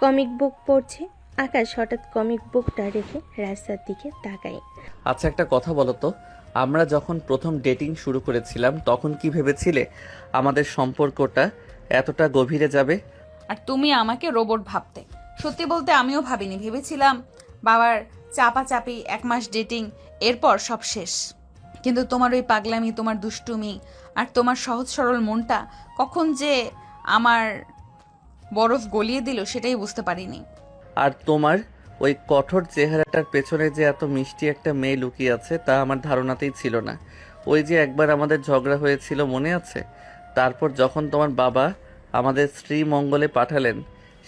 কমিক বুক পড়ছে। আকাশ হঠাৎ কমিক বুকটা রেখে রাইসার দিকে তাকায়। আচ্ছা, একটা কথা বলো তো, আমরা যখন প্রথম ডেটিং শুরু করেছিলাম তখন কি ভেবেছিলে আমাদের সম্পর্কটা এতটা গভীরে যাবে? আর তুমি আমাকে রোবট ভাবতে। সত্যি বলতে আমিও ভাবিনি, ভেবেছিলাম বাবার চাপাচাপি, 1 মাস ডেটিং, এরপর সব শেষ। কিন্তু তোমার ওই পাগলামি, তোমার দুষ্টুমি আর তোমার সহজ সরল মনটা কখন যে আমার বরফ গলিয়ে দিল সেটাই বুঝতে পারিনি। আর তোমার ওই কঠোর চেহারাটার পেছনে যে এত মিষ্টি একটা মেয়ে লুকিয়ে আছে তা আমার ধারণাতেই ছিল না। ওই যে একবার আমাদের ঝগড়া হয়েছিল মনে আছে? তারপর যখন তোমার বাবা আমাদের শ্রীমঙ্গলে পাঠালেন,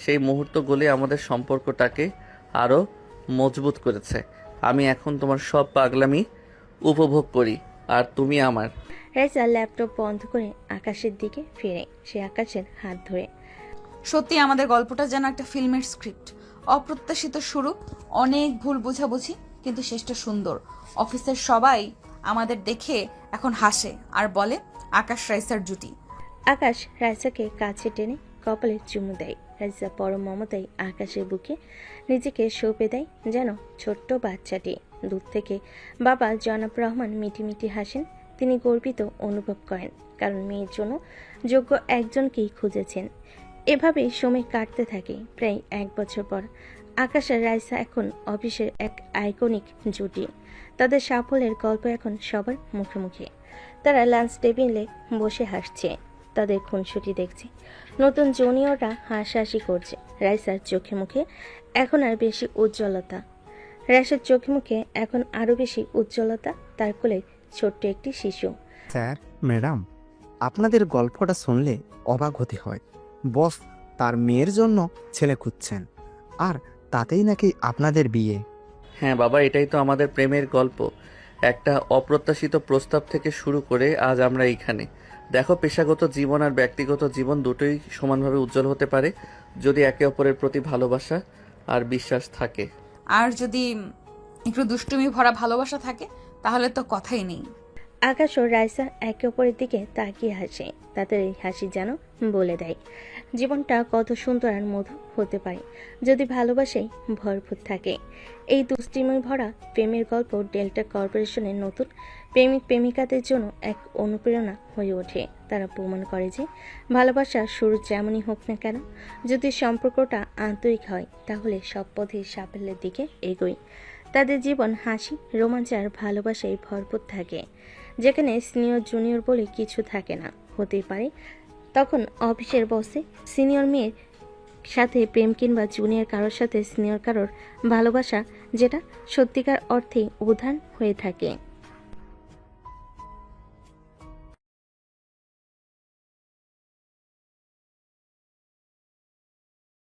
সেই মুহূর্তগুলি আমাদের সম্পর্কটাকে আরও মজবুত করেছে। আমি এখন তোমার সব পাগলামি উপভোগ করি আর তুমি আমার। রাইসা ল্যাপটপ বন্ধ করে আকাশের দিকে ফিরে সে আকাশের হাত ধরে। সত্যি আমাদের গল্পটা যেন একটা ফিল্মের স্ক্রিপ্ট। অপ্রত্যাশিত শুরু, অনেক ভুল বোঝাবুঝি, কিন্তু শেষটা সুন্দর। অফিসের সবাই আমাদের দেখে এখন হাসে আর বলে আকাশ রাইসার জুটি। আকাশ রাইসাকে কাছে টেনে কপালে চুমু দেয়। রাইসা পরম মমতায় আকাশের বুকে নিজেকে সঁপে দেয় যেন ছোট্ট বাচ্চাটি। দূর থেকে বাবা জনাব রহমান মিটি মিটি হাসেন। তিনি গর্বিত অনুভব করেন, কারণ মেয়ের জন্য যোগ্য একজনকেই খুঁজেছেন। এভাবেই সময় কাটতে থাকে। প্রায় 1 বছর পর আকাশ আর রাইসা এখন অফিসের এক আইকনিক জুটি। তাদের সাফল্যের গল্প এখন সবার মুখে মুখে। তারা লাঞ্চ টেবিলে বসে হাসছে, তাদের খুনসুটি দেখছে, নতুন জুনিয়ররা হাসাহাসি করছে। রাইসার চোখে মুখে এখন আর বেশি উজ্জ্বলতা। রাইসার চোখে মুখে এখন আরও বেশি উজ্জ্বলতা। তার কোলে ছোট্ট একটি শিশু। স্যার, ম্যাডাম, আপনাদের গল্পটা শুনলে অবাক হতে হয়। বস তার মেয়ের জন্য ছেলে খুঁজছেন, আর তাতেই নাকি আপনাদের বিয়ে। হ্যাঁ বাবা, এটাই তো আমাদের প্রেমের গল্প। একটা অপ্রত্যাশিত প্রস্তাব থেকে শুরু করে আজ আমরা এইখানে। দেখো, পেশাগত জীবন আর ব্যক্তিগত জীবন দুটোই সমানভাবে উজ্জ্বল হতে পারে যদি একে অপরের প্রতি ভালোবাসা আর বিশ্বাস থাকে। আর যদি একটু দুষ্টুমি ভরা ভালোবাসা থাকে তাহলে তো কথাই নেই। আকাশ ও রাইসা একে অপরের দিকে তাকিয়ে হাসে। তাদের এই হাসি যেন বলে দেয় জীবনটা কত সুন্দর আর মধুর হতে পারে যদি ভালোবাসায় ভরপুর থাকে। এই দুষ্টিময় ভরা প্রেমের গল্প ডেল্টা কর্পোরেশনের নতুন প্রেমিক প্রেমিকাদের জন্য এক অনুপ্রেরণা হয়ে ওঠে। তারা প্রমাণ করে যে ভালোবাসার শুরু যেমনই হোক না কেন, যদি সম্পর্কটা আন্তরিক হয় তাহলে সব পথে সাফল্যের দিকে এগোয়। তাদের জীবন হাসি, রোমাঞ্চ আর ভালোবাসায় ভরপুর থাকে, যেখানে সিনিয়র জুনিয়র বলে কিছু থাকে না। হতেই পারে তখন অফিসের বসে সিনিয়র মেয়ের সাথে প্রেম, কিংবা জুনিয়র কারোর সাথে সিনিয়র কারোর ভালোবাসা, যেটা সত্যিকার অর্থে উদাহরণ হয়ে থাকে।